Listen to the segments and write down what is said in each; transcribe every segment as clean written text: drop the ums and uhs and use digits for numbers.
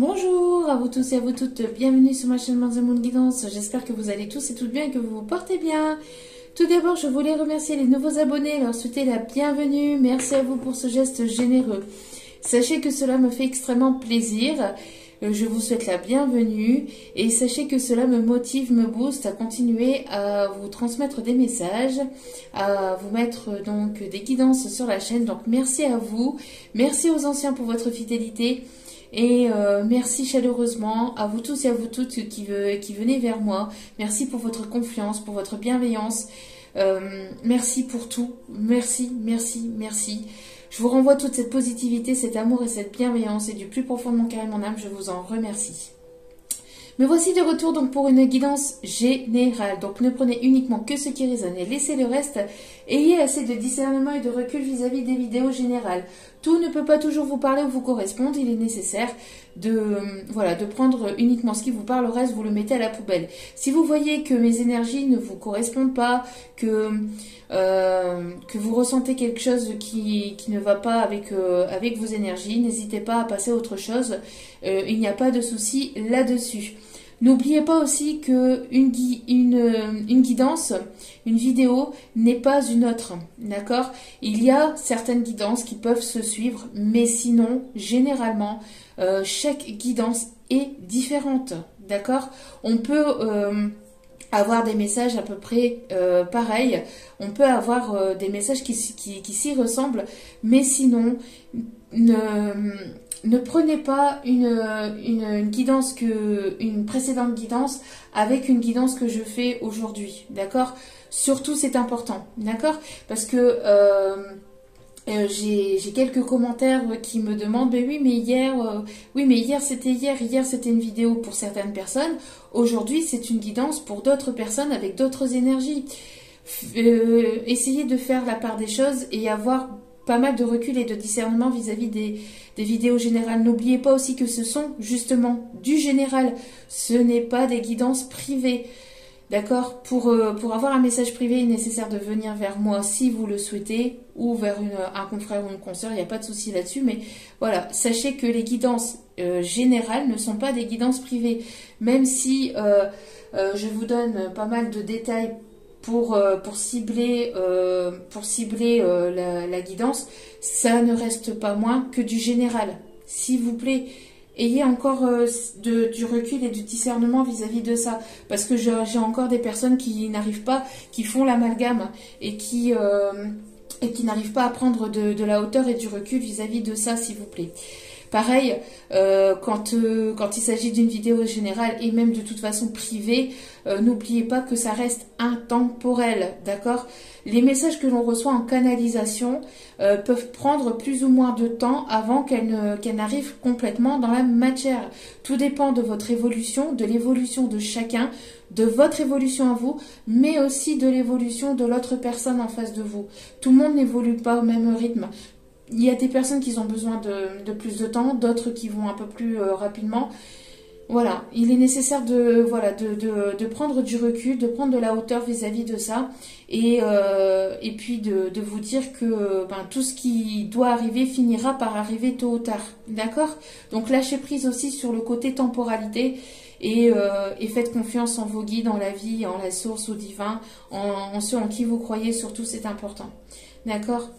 Bonjour à vous tous et à vous toutes, bienvenue sur ma chaîne Manza Moon Guidance. J'espère que vous allez tous et toutes bien et que vous vous portez bien. Tout d'abord, je voulais remercier les nouveaux abonnés, leur souhaiter la bienvenue. Merci à vous pour ce geste généreux. Sachez que cela me fait extrêmement plaisir. Je vous souhaite la bienvenue et sachez que cela me motive, me booste à continuer à vous transmettre des messages, à vous mettre donc des guidances sur la chaîne. Donc merci à vous, merci aux anciens pour votre fidélité. Et merci chaleureusement à vous tous et à vous toutes qui venez vers moi. Merci pour votre confiance, pour votre bienveillance. Merci pour tout. Merci, merci, merci. Je vous renvoie toute cette positivité, cet amour et cette bienveillance. Et du plus profond de mon cœur et de mon âme, je vous en remercie. Me voici de retour donc pour une guidance générale. Donc ne prenez uniquement que ce qui résonne et laissez le reste. Ayez assez de discernement et de recul vis-à-vis des vidéos générales. Tout ne peut pas toujours vous parler ou vous correspondre. Il est nécessaire de prendre uniquement ce qui vous parle. Le reste, vous le mettez à la poubelle. Si vous voyez que mes énergies ne vous correspondent pas, que vous ressentez quelque chose qui ne va pas avec vos énergies, n'hésitez pas à passer à autre chose. Il n'y a pas de souci là-dessus. N'oubliez pas aussi que une guidance, une vidéo n'est pas une autre, d'accord? Il y a certaines guidances qui peuvent se suivre, mais sinon, généralement, chaque guidance est différente, d'accord? On peut avoir des messages à peu près pareils, on peut avoir des messages qui s'y ressemblent, mais sinon, ne prenez pas une guidance une précédente guidance avec une guidance que je fais aujourd'hui, d'accord? Surtout, c'est important, d'accord? Parce que j'ai quelques commentaires qui me demandent, oui, mais hier c'était une vidéo pour certaines personnes. Aujourd'hui, c'est une guidance pour d'autres personnes avec d'autres énergies. Essayez de faire la part des choses et avoir pas mal de recul et de discernement vis-à-vis des vidéos générales. N'oubliez pas aussi que ce sont justement du général. Ce n'est pas des guidances privées. D'accord? Pour avoir un message privé, il est nécessaire de venir vers moi si vous le souhaitez, ou vers un confrère ou une consoeur, il n'y a pas de souci là-dessus. Mais voilà, sachez que les guidances générales ne sont pas des guidances privées. Même si je vous donne pas mal de détails pour cibler la guidance, ça ne reste pas moins que du général. S'il vous plaît, ayez encore du recul et du discernement vis-à-vis de ça. Parce que j'ai encore des personnes qui n'arrivent pas, qui font l'amalgame et qui n'arrivent pas à prendre de la hauteur et du recul vis-à-vis de ça, s'il vous plaît. Pareil, quand il s'agit d'une vidéo générale et même de toute façon privée, n'oubliez pas que ça reste intemporel, d'accord? Les messages que l'on reçoit en canalisation peuvent prendre plus ou moins de temps avant qu'elles n'arrivent complètement dans la matière. Tout dépend de votre évolution, de l'évolution de chacun, de votre évolution à vous, mais aussi de l'évolution de l'autre personne en face de vous. Tout le monde n'évolue pas au même rythme. Il y a des personnes qui ont besoin de plus de temps, d'autres qui vont un peu plus rapidement. Voilà, il est nécessaire de prendre du recul, de prendre de la hauteur vis-à-vis de ça. Et puis de vous dire que tout ce qui doit arriver finira par arriver tôt ou tard. D'accord? Donc lâchez prise aussi sur le côté temporalité. Et faites confiance en vos guides, en la vie, en la source, au divin, en ceux en qui vous croyez, surtout c'est important. D'accord?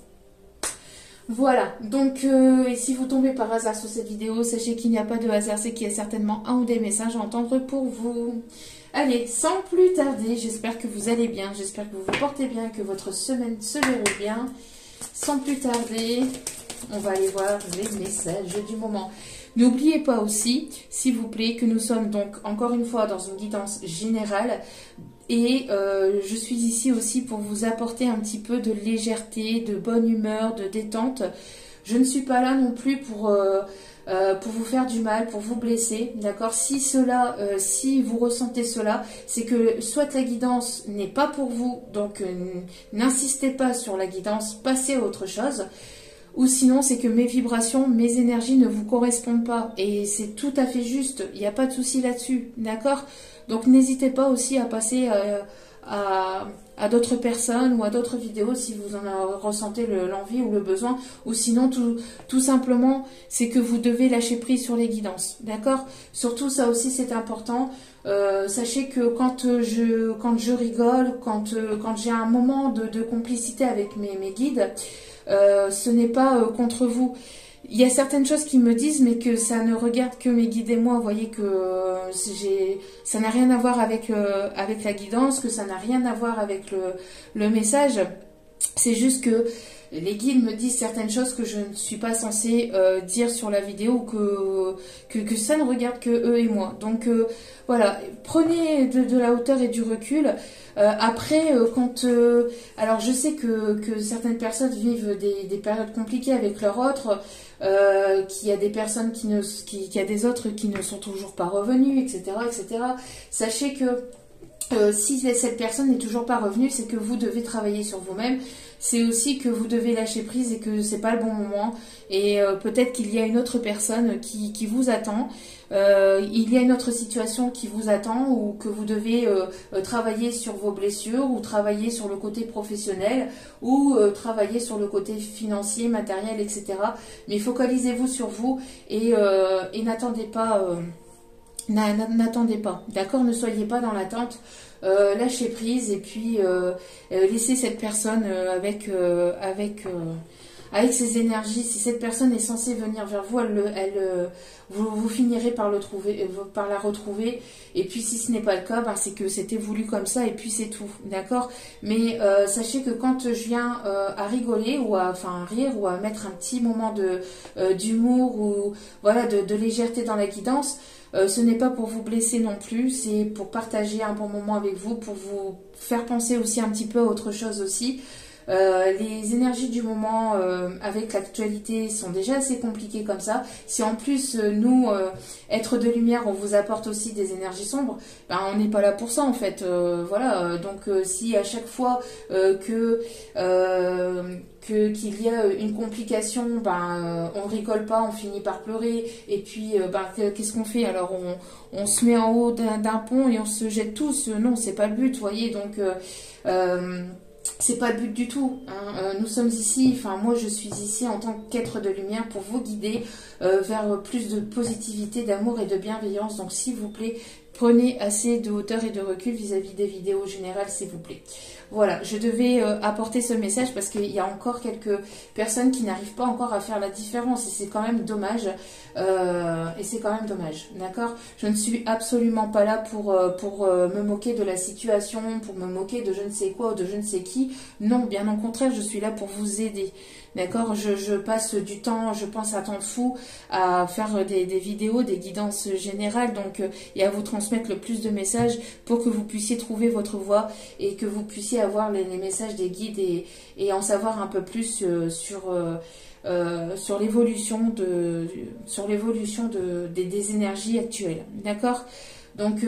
Voilà, donc et si vous tombez par hasard sur cette vidéo, sachez qu'il n'y a pas de hasard, c'est qu'il y a certainement un ou des messages à entendre pour vous. Allez, sans plus tarder, j'espère que vous allez bien, j'espère que vous vous portez bien, que votre semaine se déroule bien. Sans plus tarder, on va aller voir les messages du moment. N'oubliez pas aussi, s'il vous plaît, que nous sommes donc encore une fois dans une guidance générale. Et je suis ici aussi pour vous apporter un petit peu de légèreté, de bonne humeur, de détente. Je ne suis pas là non plus pour vous faire du mal, pour vous blesser, d'accord? Si vous ressentez cela, c'est que soit la guidance n'est pas pour vous, donc n'insistez pas sur la guidance, passez à autre chose. Ou sinon, c'est que mes vibrations, mes énergies ne vous correspondent pas. Et c'est tout à fait juste, il n'y a pas de souci là-dessus, d'accord? Donc n'hésitez pas aussi à passer à d'autres personnes ou à d'autres vidéos si vous en ressentez l'envie ou le besoin, ou sinon tout simplement c'est que vous devez lâcher prise sur les guidances, d'accord? Surtout ça aussi c'est important. Sachez que quand je rigole, quand j'ai un moment de complicité avec mes guides, ce n'est pas contre vous. Il y a certaines choses qui me disent, mais que ça ne regarde que mes guides et moi. Vous voyez que ça n'a rien à voir avec la guidance, que ça n'a rien à voir avec le message. C'est juste que les guides me disent certaines choses que je ne suis pas censée dire sur la vidéo, que ça ne regarde que eux et moi. Donc voilà, prenez de la hauteur et du recul. Après, alors je sais que certaines personnes vivent des périodes compliquées avec leur autre, qu'il y a des personnes qu'il y a des autres qui ne sont toujours pas revenus, etc., etc. Sachez que si cette personne n'est toujours pas revenue, c'est que vous devez travailler sur vous-même. C'est aussi que vous devez lâcher prise et que c'est pas le bon moment. Et peut-être qu'il y a une autre personne qui vous attend. Il y a une autre situation qui vous attend, ou que vous devez travailler sur vos blessures, ou travailler sur le côté professionnel, ou travailler sur le côté financier, matériel, etc. Mais focalisez-vous sur vous et n'attendez pas. N'attendez pas, d'accord? Ne soyez pas dans l'attente, lâchez prise et puis laissez cette personne avec ses énergies. Si cette personne est censée venir vers vous, vous finirez par par la retrouver. Et puis si ce n'est pas le cas, ben, c'est que c'était voulu comme ça et puis c'est tout, d'accord? Mais sachez que quand je viens à rigoler ou à rire ou à mettre un petit moment d'humour ou voilà de légèreté dans la guidance, ce n'est pas pour vous blesser non plus, c'est pour partager un bon moment avec vous, pour vous faire penser aussi un petit peu à autre chose aussi. Les énergies du moment avec l'actualité sont déjà assez compliquées comme ça. Si en plus nous, être de lumière, on vous apporte aussi des énergies sombres, ben, on n'est pas là pour ça en fait. Voilà. Donc si à chaque fois qu'il y a une complication, ben on rigole pas, on finit par pleurer et puis qu'est-ce qu'on fait? Alors on se met en haut d'un pont et on se jette tous. Non, c'est pas le but, vous voyez. Donc c'est pas le but du tout, hein. Nous sommes ici, moi je suis ici en tant qu'être de lumière pour vous guider vers plus de positivité, d'amour et de bienveillance. Donc s'il vous plaît, prenez assez de hauteur et de recul vis-à-vis des vidéos générales, s'il vous plaît. Voilà, je devais apporter ce message parce qu'il y a encore quelques personnes qui n'arrivent pas encore à faire la différence et c'est quand même dommage. D'accord? Je ne suis absolument pas là pour me moquer de la situation, pour me moquer de je ne sais quoi ou de je ne sais qui. Non, bien au contraire, je suis là pour vous aider. D'accord? Je passe du temps, je pense un temps de fou à faire des vidéos, des guidances générales, donc et à vous transmettre le plus de messages pour que vous puissiez trouver votre voie et que vous puissiez avoir les messages des guides et en savoir un peu plus sur l'évolution des énergies actuelles. D'accord? Donc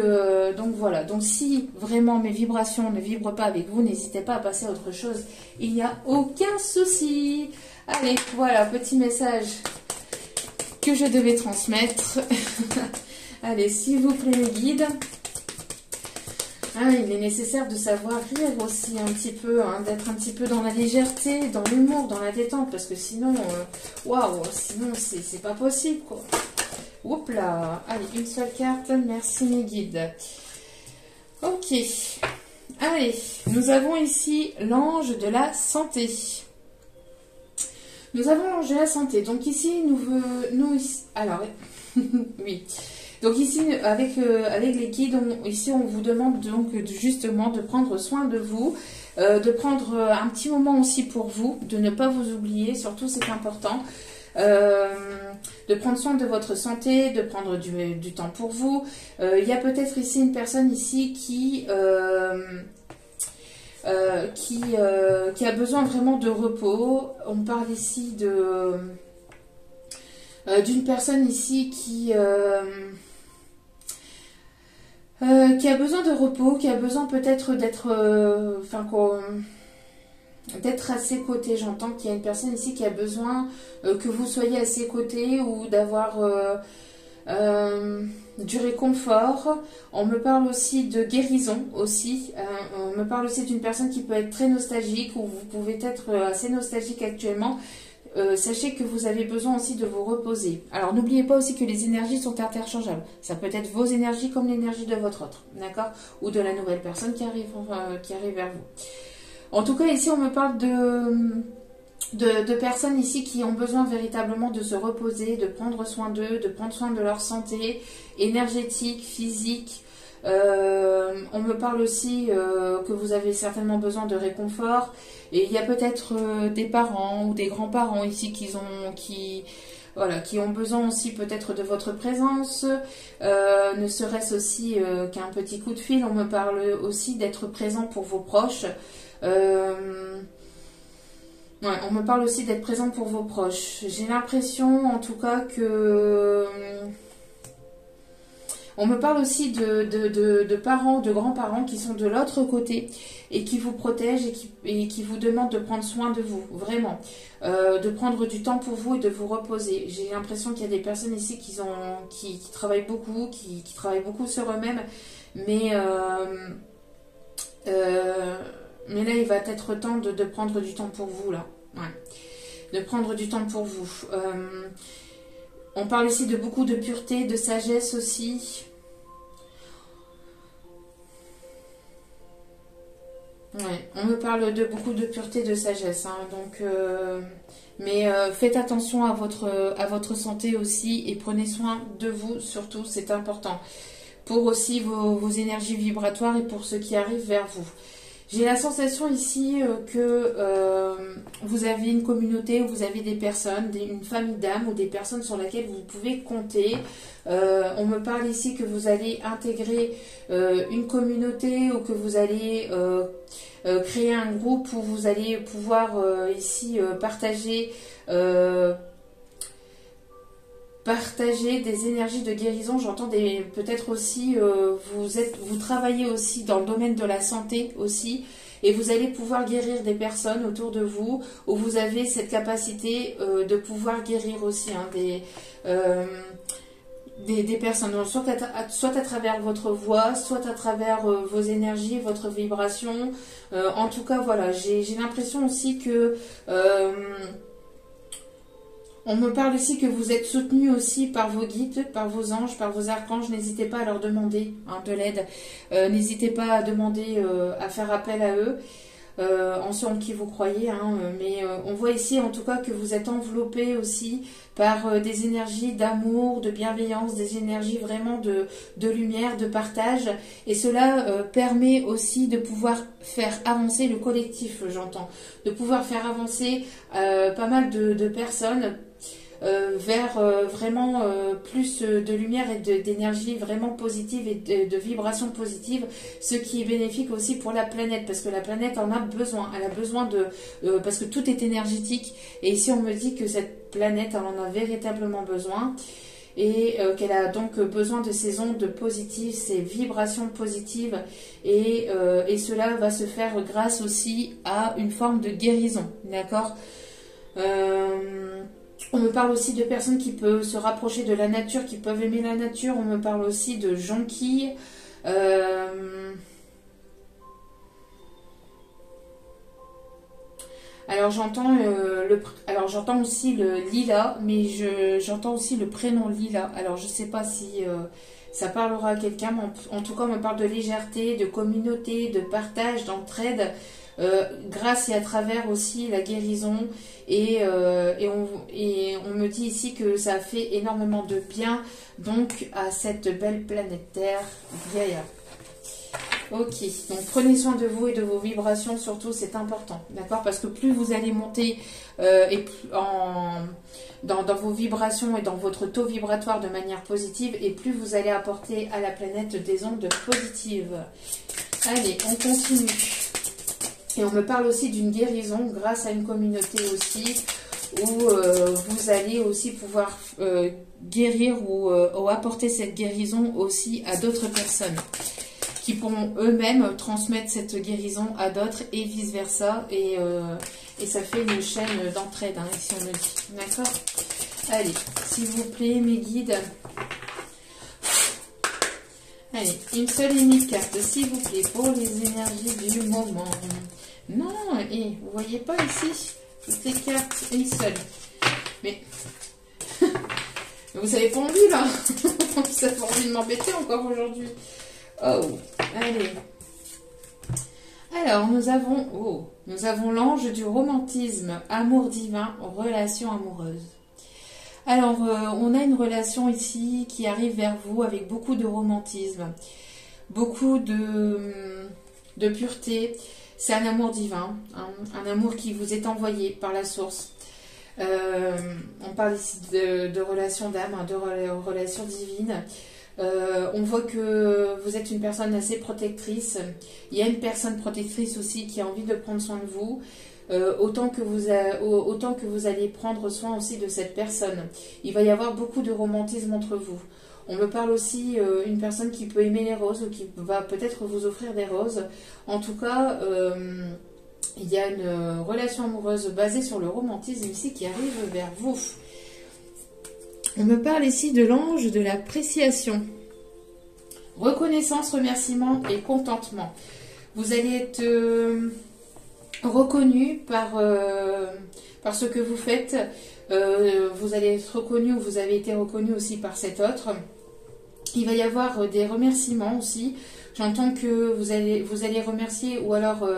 voilà. Donc si vraiment mes vibrations ne vibrent pas avec vous, n'hésitez pas à passer à autre chose. Il n'y a aucun souci. Allez, voilà, petit message que je devais transmettre. Allez, s'il vous plaît, mes guides. Il est nécessaire de savoir rire aussi un petit peu, hein, d'être un petit peu dans la légèreté, dans l'humour, dans la détente, parce que sinon, waouh, sinon c'est pas possible, quoi. Oups là, allez, une seule carte, merci mes guides. Ok, allez, nous avons ici l'ange de la santé. Nous avons l'ange de la santé, donc ici, alors, oui. Donc ici, avec les guides, ici on vous demande donc justement de prendre soin de vous, de prendre un petit moment aussi pour vous, de ne pas vous oublier, surtout c'est important, de prendre soin de votre santé, de prendre du temps pour vous. Il y a peut-être ici une personne ici qui a besoin vraiment de repos. On parle ici d'une personne ici qui a besoin de repos, qui a besoin peut-être d'être à ses côtés. J'entends qu'il y a une personne ici qui a besoin que vous soyez à ses côtés ou d'avoir Du réconfort. On me parle aussi de guérison aussi. On me parle aussi d'une personne qui peut être très nostalgique ou vous pouvez être assez nostalgique actuellement. Sachez que vous avez besoin aussi de vous reposer. Alors n'oubliez pas aussi que les énergies sont interchangeables. Ça peut être vos énergies comme l'énergie de votre autre, d'accord? Ou de la nouvelle personne qui arrive vers vous. En tout cas, ici on me parle de personnes ici qui ont besoin véritablement de se reposer, de prendre soin d'eux, de prendre soin de leur santé énergétique, physique. On me parle aussi que vous avez certainement besoin de réconfort. Et il y a peut-être des parents ou des grands-parents ici qui ont besoin aussi peut-être de votre présence. Ne serait-ce aussi qu'un petit coup de fil. On me parle aussi d'être présent pour vos proches. On me parle aussi d'être présent pour vos proches. J'ai l'impression en tout cas que... On me parle aussi de parents, de grands-parents qui sont de l'autre côté et qui vous protègent et qui vous demandent de prendre soin de vous, vraiment. De prendre du temps pour vous et de vous reposer. J'ai l'impression qu'il y a des personnes ici qui travaillent beaucoup, qui travaillent beaucoup sur eux-mêmes, mais là, il va être temps de prendre du temps pour vous, là. Ouais. De prendre du temps pour vous. On parle ici de beaucoup de pureté, de sagesse aussi. Ouais, on me parle de beaucoup de pureté, de sagesse. Hein, donc, mais faites attention à votre santé aussi et prenez soin de vous surtout, c'est important. Pour aussi vos énergies vibratoires et pour ceux qui arrivent vers vous. J'ai la sensation ici que vous avez une communauté où vous avez des personnes, une famille d'âmes ou des personnes sur lesquelles vous pouvez compter. On me parle ici que vous allez intégrer une communauté ou que vous allez créer un groupe où vous allez pouvoir ici partager des énergies de guérison. J'entends peut-être aussi vous travaillez aussi dans le domaine de la santé aussi et vous allez pouvoir guérir des personnes autour de vous où vous avez cette capacité de pouvoir guérir aussi des personnes, donc soit à travers votre voix, soit à travers vos énergies, votre vibration. En tout cas, voilà, j'ai l'impression aussi que on me parle ici que vous êtes soutenu aussi par vos guides, par vos anges, par vos archanges. N'hésitez pas à leur demander de l'aide. N'hésitez pas à demander, à faire appel à eux, en ceux en qui vous croyez. Mais on voit ici en tout cas que vous êtes enveloppé aussi par des énergies d'amour, de bienveillance, des énergies vraiment de lumière, de partage. Et cela permet aussi de pouvoir faire avancer le collectif, j'entends. De pouvoir faire avancer pas mal de personnes vers vraiment plus de lumière et d'énergie vraiment positive et de vibrations positives, ce qui est bénéfique aussi pour la planète, parce que la planète en a besoin. Elle a besoin parce que tout est énergétique, et ici on me dit que cette planète, elle en a véritablement besoin, et qu'elle a donc besoin de ces ondes positives, ces vibrations positives, et cela va se faire grâce aussi à une forme de guérison, d'accord? On me parle aussi de personnes qui peuvent se rapprocher de la nature, qui peuvent aimer la nature. On me parle aussi de jonquilles. Alors j'entends aussi le lilas, mais j'entends aussi le prénom lilas. Alors je ne sais pas si ça parlera à quelqu'un, mais en tout cas on me parle de légèreté, de communauté, de partage, d'entraide. Grâce et à travers aussi la guérison et on me dit ici que ça fait énormément de bien donc à cette belle planète Terre Gaïa. Ok, donc prenez soin de vous et de vos vibrations surtout, c'est important, d'accord? Parce que plus vous allez monter dans vos vibrations et dans votre taux vibratoire de manière positive, et plus vous allez apporter à la planète des ondes positives. Allez, on continue. Et on me parle aussi d'une guérison grâce à une communauté aussi, où vous allez aussi pouvoir guérir ou apporter cette guérison aussi à d'autres personnes qui pourront eux-mêmes transmettre cette guérison à d'autres et vice-versa. Et ça fait une chaîne d'entraide, ici on me dit. D'accord? Allez, s'il vous plaît, mes guides, Allez, une seule et unique carte, s'il vous plaît, pour les énergies du moment. Non, et vous voyez pas ici, toutes les cartes, une seule. Mais vous avez pas envie là. Ça fait envie de m'embêter encore aujourd'hui. Oh, allez. Alors, nous avons l'ange du romantisme, amour divin, relation amoureuse. Alors, on a une relation ici qui arrive vers vous avec beaucoup de romantisme, beaucoup de pureté. C'est un amour divin, hein, un amour qui vous est envoyé par la source. On parle ici de relation d'âme, hein, de relation divine. On voit que vous êtes une personne assez protectrice. Il y a une personne protectrice aussi qui a envie de prendre soin de vous. Autant que vous allez prendre soin aussi de cette personne. Il va y avoir beaucoup de romantisme entre vous. On me parle aussi une personne qui peut aimer les roses ou qui va peut-être vous offrir des roses. En tout cas, il y a une relation amoureuse basée sur le romantisme ici qui arrive vers vous. On me parle ici de l'ange de l'appréciation. Reconnaissance, remerciement et contentement. Vous allez être reconnu par ce que vous faites. Vous allez être reconnu ou vous avez été reconnu aussi par cet autre. Il va y avoir des remerciements aussi. J'entends que vous allez remercier ou alors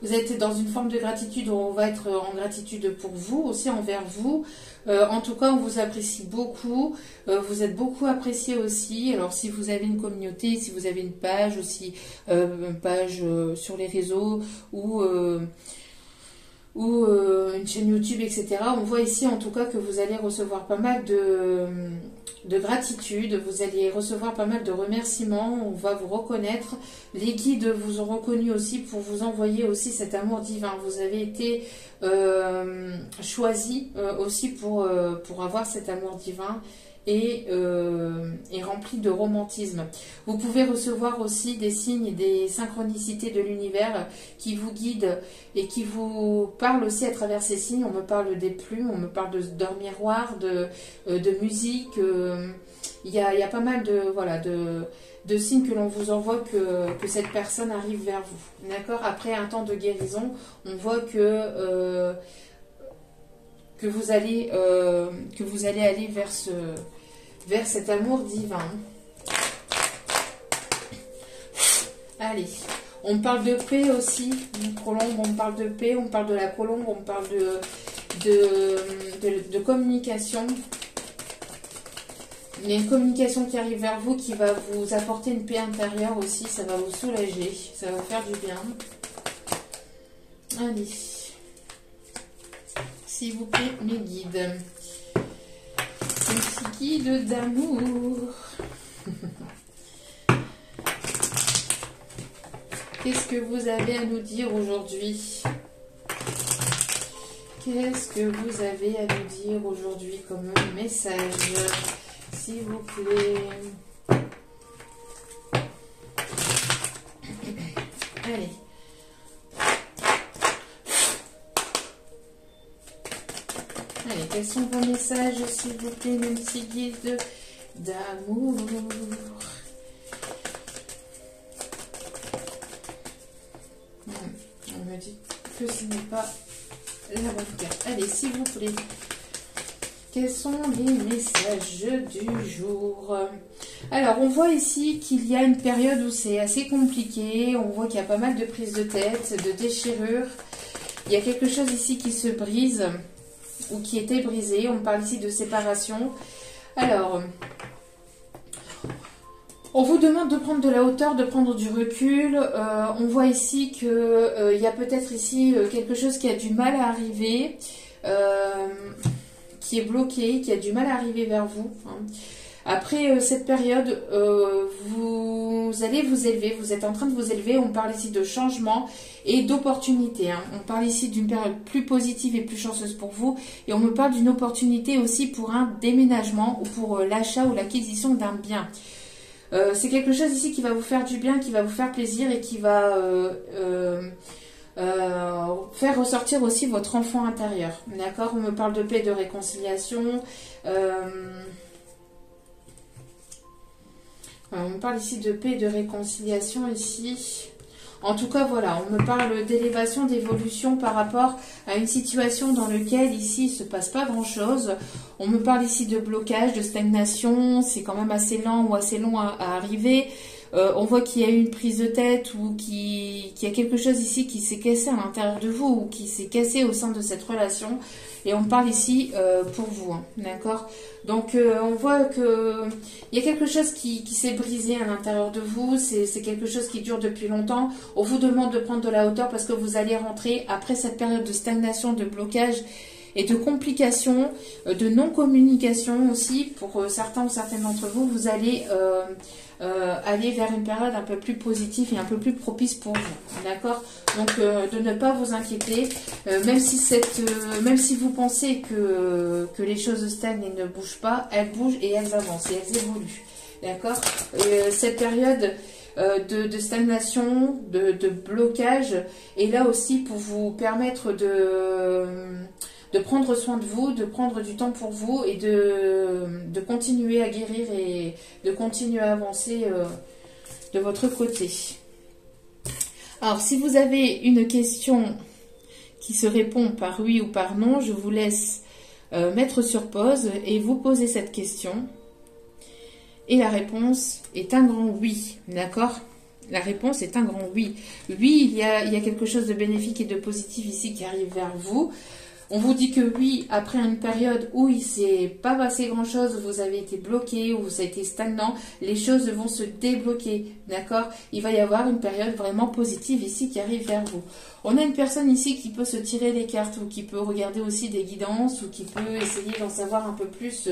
vous êtes dans une forme de gratitude où on va être en gratitude pour vous, aussi envers vous. En tout cas, on vous apprécie beaucoup. Vous êtes beaucoup apprécié aussi. Alors, si vous avez une communauté, si vous avez une page aussi, une page sur les réseaux ou une chaîne YouTube, etc. On voit ici en tout cas que vous allez recevoir pas mal de gratitude, vous allez recevoir pas mal de remerciements, on va vous reconnaître. Les guides vous ont reconnu aussi pour vous envoyer aussi cet amour divin. Vous avez été choisi aussi pour avoir cet amour divin et rempli de romantisme. Vous pouvez recevoir aussi des signes et des synchronicités de l'univers qui vous guident et qui vous parlent aussi à travers ces signes. On me parle des plumes, on me parle d'un miroir, de musique. Il y a pas mal de signes que l'on vous envoie que cette personne arrive vers vous. D'accord ? Après un temps de guérison, on voit que vous allez aller vers cet amour divin. Allez, on parle de paix aussi, une colombe, on parle de paix, on parle de la colombe, on parle de communication. Il y a une communication qui arrive vers vous qui va vous apporter une paix intérieure aussi, ça va vous soulager, ça va vous faire du bien. Allez, s'il vous plaît, mes guides. Un petit guide d'amour. Qu'est-ce que vous avez à nous dire aujourd'hui? Qu'est-ce que vous avez à nous dire aujourd'hui comme message? S'il vous plaît. Allez. Allez, quels sont vos messages, s'il vous plaît, mes petits guides d'amour? On me dit que ce n'est pas la bonne carte. Allez, s'il vous plaît. Quels sont les messages du jour? Alors, on voit ici qu'il y a une période où c'est assez compliqué. On voit qu'il y a pas mal de prises de tête, de déchirures. Il y a quelque chose ici qui se brise ou qui était brisé. On parle ici de séparation. Alors, on vous demande de prendre de la hauteur, de prendre du recul. On voit ici qu'il y a peut-être ici quelque chose qui a du mal à arriver. Qui est bloqué, qui a du mal à arriver vers vous. Après cette période, vous allez vous élever, vous êtes en train de vous élever. On parle ici de changement et d'opportunité. On parle ici d'une période plus positive et plus chanceuse pour vous. Et on me parle d'une opportunité aussi pour un déménagement ou pour l'achat ou l'acquisition d'un bien. C'est quelque chose ici qui va vous faire du bien, qui va vous faire plaisir et qui va faire ressortir aussi votre enfant intérieur. D'accord? On me parle de paix, de réconciliation. On me parle ici de paix et de réconciliation ici. En tout cas, voilà, on me parle d'élévation, d'évolution par rapport à une situation dans laquelle ici il ne se passe pas grand-chose. On me parle ici de blocage, de stagnation, c'est quand même assez lent ou assez long à arriver. On voit qu'il y a eu une prise de tête ou qu'il y a quelque chose ici qui s'est cassé à l'intérieur de vous ou qui s'est cassé au sein de cette relation. Et on parle ici pour vous, hein, d'accord? Donc on voit que il y a quelque chose qui s'est brisé à l'intérieur de vous, c'est quelque chose qui dure depuis longtemps. On vous demande de prendre de la hauteur parce que vous allez rentrer après cette période de stagnation, de blocage et de complications, de non-communication aussi. Pour certains ou certaines d'entre vous, vous allez aller vers une période un peu plus positive et un peu plus propice pour vous, d'accord? Donc de ne pas vous inquiéter, même si vous pensez que les choses stagnent et ne bougent pas, elles bougent et elles avancent et elles évoluent, d'accord? Cette période de stagnation, de blocage est là aussi pour vous permettre de prendre soin de vous, de prendre du temps pour vous et de continuer à guérir et de continuer à avancer de votre côté. Alors, si vous avez une question qui se répond par oui ou par non, je vous laisse mettre sur pause et vous poser cette question. Et la réponse est un grand oui, d'accord? La réponse est un grand oui. Oui, il y a quelque chose de bénéfique et de positif ici qui arrive vers vous. On vous dit que oui, après une période où il ne s'est pas passé grand-chose, où vous avez été bloqué, où vous avez été stagnant, les choses vont se débloquer, d'accord? Il va y avoir une période vraiment positive ici qui arrive vers vous. On a une personne ici qui peut se tirer les cartes ou qui peut regarder aussi des guidances ou qui peut essayer d'en savoir un peu plus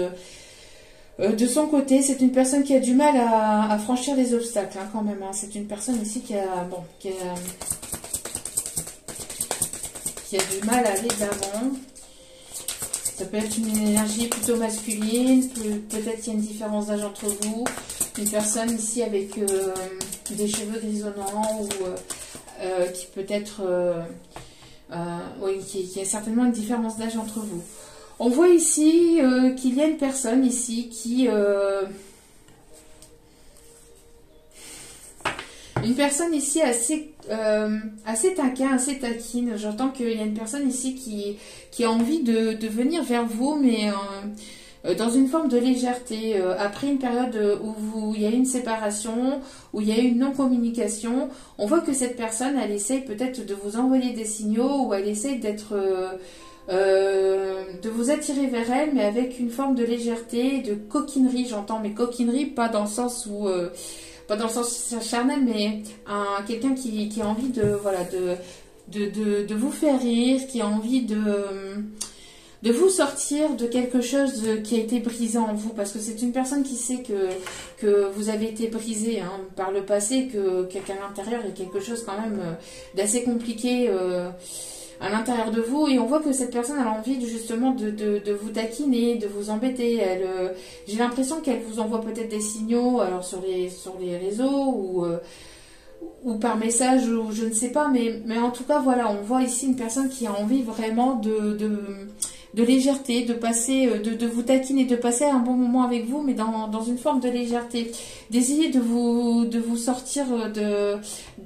de son côté. C'est une personne qui a du mal à franchir les obstacles, hein, quand même. Hein. C'est une personne ici qui a du mal à aller de l'avant. Ça peut être une énergie plutôt masculine, peut-être qu'il y a une différence d'âge entre vous. Une personne ici avec des cheveux grisonnants ou qui peut être... oui, qui a certainement une différence d'âge entre vous. On voit ici qu'il y a une personne ici qui... une personne ici assez taquin, assez taquine. J'entends qu'il y a une personne ici qui a envie de venir vers vous, mais dans une forme de légèreté. Après une période où il y a eu une séparation, où il y a eu une non-communication, on voit que cette personne, elle essaye peut-être de vous envoyer des signaux ou elle essaye de vous attirer vers elle, mais avec une forme de légèreté, de coquinerie, j'entends, mais coquinerie, pas dans le sens où... pas dans le sens charnel, mais quelqu'un qui a envie de vous faire rire, qui a envie de vous sortir de quelque chose qui a été brisé en vous, parce que c'est une personne qui sait que vous avez été brisé, hein, par le passé, qu'à l'intérieur il y a quelque chose quand même d'assez compliqué à l'intérieur de vous, et on voit que cette personne a envie justement de vous taquiner, de vous embêter. J'ai l'impression qu'elle vous envoie peut-être des signaux, alors sur les réseaux ou par message, ou je ne sais pas, mais en tout cas voilà, on voit ici une personne qui a envie vraiment de légèreté, de passer, de vous taquiner, de passer un bon moment avec vous, mais dans une forme de légèreté, d'essayer de vous sortir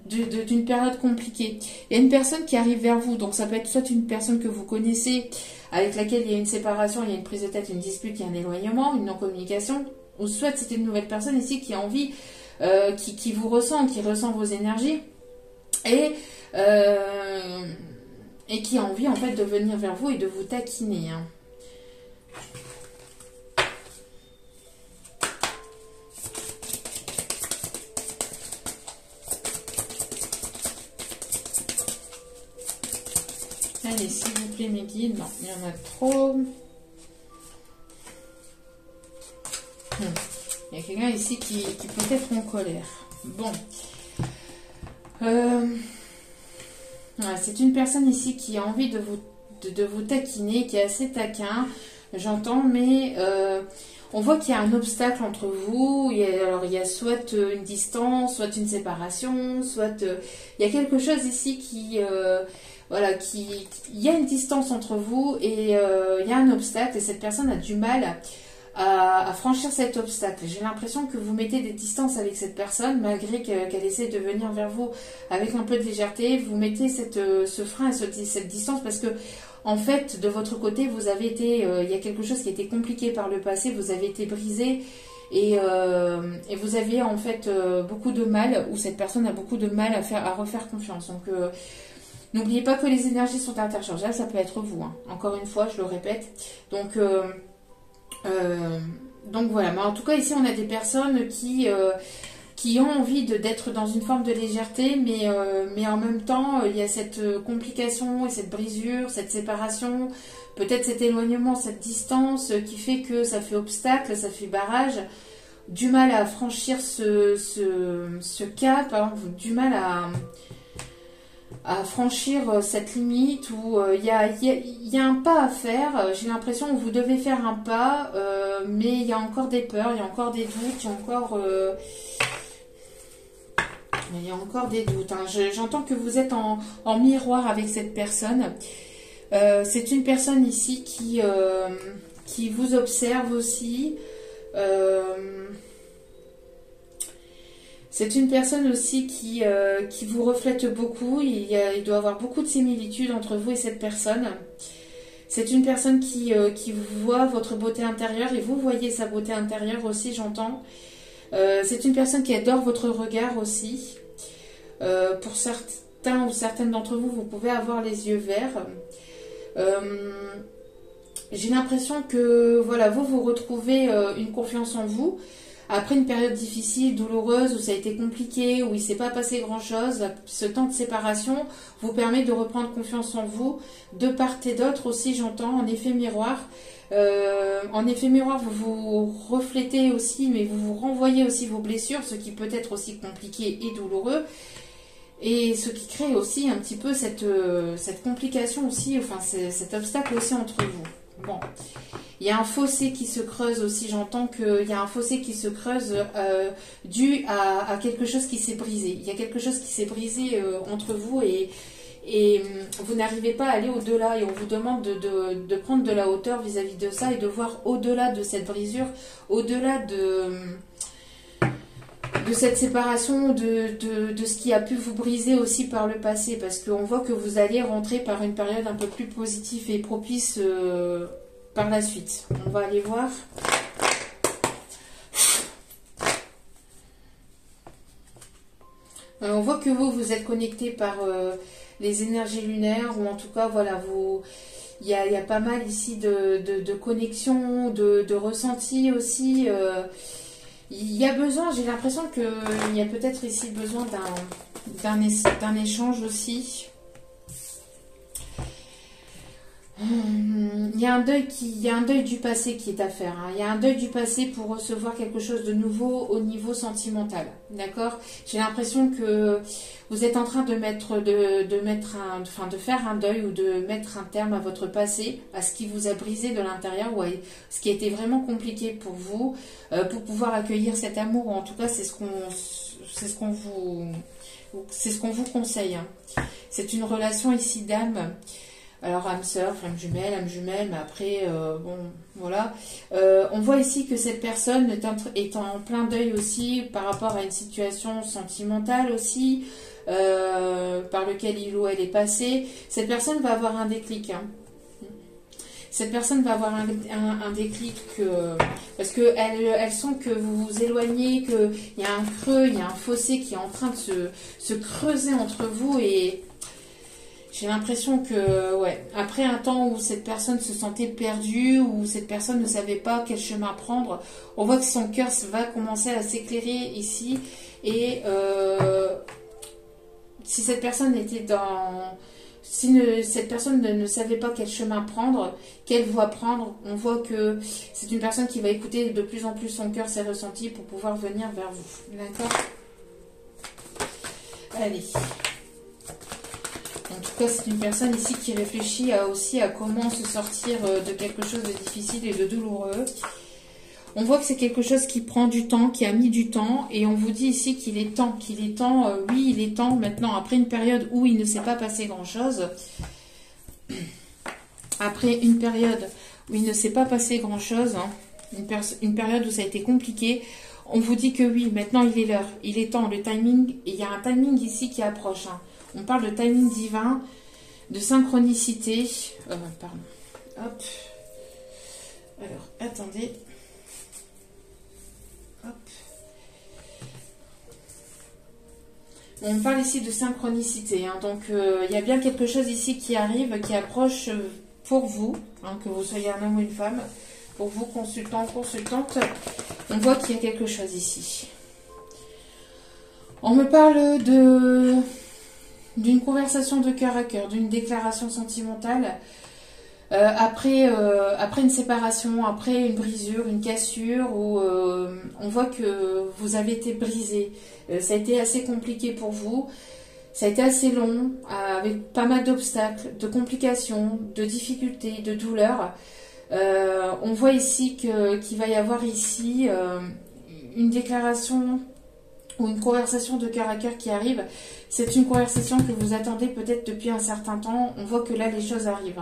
d'une période compliquée. Il y a une personne qui arrive vers vous, donc ça peut être soit une personne que vous connaissez, avec laquelle il y a une séparation, il y a une prise de tête, une dispute, il y a un éloignement, une non-communication, ou soit c'est une nouvelle personne ici qui a envie, qui vous ressent, qui ressent vos énergies, et qui a envie en fait de venir vers vous et de vous taquiner. Hein. Allez, s'il vous plaît mes guides, non, il y en a trop. Il y a quelqu'un ici qui peut être en colère. Bon. C'est une personne ici qui a envie de vous taquiner, qui est assez taquin, j'entends, mais on voit qu'il y a un obstacle entre vous. Il y a soit une distance, soit une séparation, soit il y a quelque chose ici il y a une distance entre vous et il y a un obstacle, et cette personne a du mal à franchir cet obstacle. J'ai l'impression que vous mettez des distances avec cette personne, malgré qu'elle essaie de venir vers vous avec un peu de légèreté. Vous mettez ce frein et cette distance parce que, en fait, de votre côté, vous avez été, il y a quelque chose qui a été compliqué par le passé, vous avez été brisé et vous aviez en fait beaucoup de mal, ou cette personne a beaucoup de mal à refaire confiance. Donc, n'oubliez pas que les énergies sont interchangeables, ça peut être vous, hein. Encore une fois, je le répète. Donc voilà, mais en tout cas ici on a des personnes qui ont envie d'être dans une forme de légèreté, mais en même temps il y a cette complication et cette brisure, cette séparation, peut-être cet éloignement, cette distance qui fait que ça fait obstacle, ça fait barrage, du mal à franchir ce cap, hein, du mal à franchir cette limite où il y a un pas à faire. J'ai l'impression que vous devez faire un pas, mais il y a encore des peurs, il y a encore des doutes, il y a encore des doutes, hein. J'entends que vous êtes en miroir avec cette personne. C'est une personne ici qui vous observe aussi. C'est une personne aussi qui vous reflète beaucoup. Il doit y avoir beaucoup de similitudes entre vous et cette personne. C'est une personne qui voit votre beauté intérieure et vous voyez sa beauté intérieure aussi, j'entends. C'est une personne qui adore votre regard aussi. Pour certains ou certaines d'entre vous, vous pouvez avoir les yeux verts. J'ai l'impression que voilà, vous retrouvez une confiance en vous. Après une période difficile, douloureuse, où ça a été compliqué, où il ne s'est pas passé grand-chose, ce temps de séparation vous permet de reprendre confiance en vous, de part et d'autre aussi, j'entends, en effet miroir. En effet miroir, vous vous reflétez aussi, mais vous vous renvoyez aussi vos blessures, ce qui peut être aussi compliqué et douloureux, et ce qui crée aussi un petit peu cette complication aussi, enfin cet obstacle aussi entre vous. Bon. Il y a un fossé qui se creuse aussi, j'entends qu'il y a un fossé qui se creuse dû à quelque chose qui s'est brisé. Il y a quelque chose qui s'est brisé entre vous et vous n'arrivez pas à aller au-delà et on vous demande de prendre de la hauteur vis-à-vis de ça et de voir au-delà de cette brisure, au-delà de cette séparation, de ce qui a pu vous briser aussi par le passé, parce qu'on voit que vous allez rentrer par une période un peu plus positive et propice par la suite. On va aller voir. On voit que vous êtes connecté par les énergies lunaires, ou en tout cas, voilà, il y a pas mal ici de connexion, de ressenti aussi. Il y a besoin, j'ai l'impression qu'il y a peut-être ici besoin d'un échange aussi. Il y a un deuil du passé qui est à faire, hein. Il y a un deuil du passé pour recevoir quelque chose de nouveau au niveau sentimental. D'accord? J'ai l'impression que vous êtes en train de faire un deuil ou de mettre un terme à votre passé, à ce qui vous a brisé de l'intérieur, ou à ce qui a été vraiment compliqué pour vous, pour pouvoir accueillir cet amour, ou en tout cas c'est ce qu'on vous conseille, hein. C'est une relation ici d'âme. Alors âme sœur, âme jumelle, mais après, bon, voilà. On voit ici que cette personne est en plein deuil aussi par rapport à une situation sentimentale aussi, par lequel il ou elle est passé. Cette personne va avoir un déclic, hein. Cette personne va avoir un déclic parce qu'elle sent que vous vous éloignez, qu'il y a un creux, il y a un fossé qui est en train de se creuser entre vous et... J'ai l'impression que, ouais, après un temps où cette personne se sentait perdue, où cette personne ne savait pas quel chemin prendre, on voit que son cœur va commencer à s'éclairer ici. Et si cette personne était cette personne ne savait pas quel chemin prendre, quelle voie prendre, on voit que c'est une personne qui va écouter de plus en plus son cœur, ses ressentis pour pouvoir venir vers vous. D'accord? Allez. En tout cas, c'est une personne ici qui réfléchit aussi à comment se sortir de quelque chose de difficile et de douloureux. On voit que c'est quelque chose qui prend du temps, qui a mis du temps. Et on vous dit ici qu'il est temps, oui, il est temps maintenant, après une période où il ne s'est pas passé grand-chose. Après une période où il ne s'est pas passé grand-chose, hein, une période où ça a été compliqué. On vous dit que oui, maintenant il est l'heure, il est temps, le timing, et il y a un timing ici qui approche. Hein. On parle de timing divin, de synchronicité. Pardon. Hop. Alors, attendez. Hop. On parle ici de synchronicité. Hein. Donc, il y a bien quelque chose ici qui arrive, qui approche pour vous, hein, que vous soyez un homme ou une femme. Pour vous, consultants, consultantes, on voit qu'il y a quelque chose ici. On me parle d'une conversation de cœur à cœur, d'une déclaration sentimentale. Après une séparation, après une brisure, une cassure, où on voit que vous avez été brisé. Ça a été assez compliqué pour vous. Ça a été assez long, avec pas mal d'obstacles, de complications, de difficultés, de douleurs. On voit ici qu'il va y avoir ici une déclaration ou une conversation de cœur à cœur qui arrive. C'est une conversation que vous attendez peut-être depuis un certain temps. On voit que là, les choses arrivent.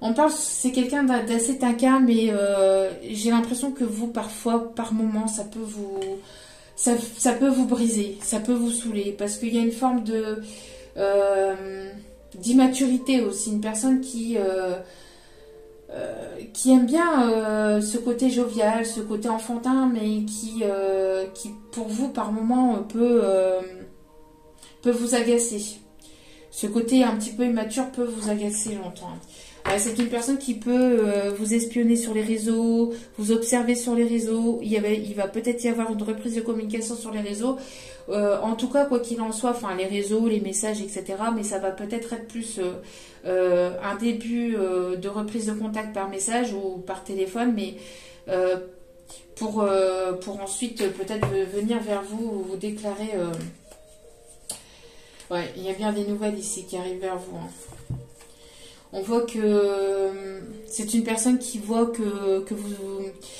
On parle, c'est quelqu'un d'assez taquin, mais j'ai l'impression que vous, parfois, par moment, ça peut vous briser, ça peut vous saouler, parce qu'il y a une forme d'immaturité aussi, une personne qui aime bien ce côté jovial, ce côté enfantin, mais qui pour vous par moment peut vous agacer. Ce côté un petit peu immature peut vous agacer longtemps. C'est une personne qui peut vous espionner sur les réseaux, vous observer sur les réseaux. Il va peut-être y avoir une reprise de communication sur les réseaux. En tout cas, quoi qu'il en soit, enfin les réseaux, les messages, etc. Mais ça va peut-être être plus un début de reprise de contact par message ou par téléphone, mais pour ensuite peut-être venir vers vous, vous déclarer. Ouais, il y a bien des nouvelles ici qui arrivent vers vous. Hein. On voit que c'est une personne qui voit que vous...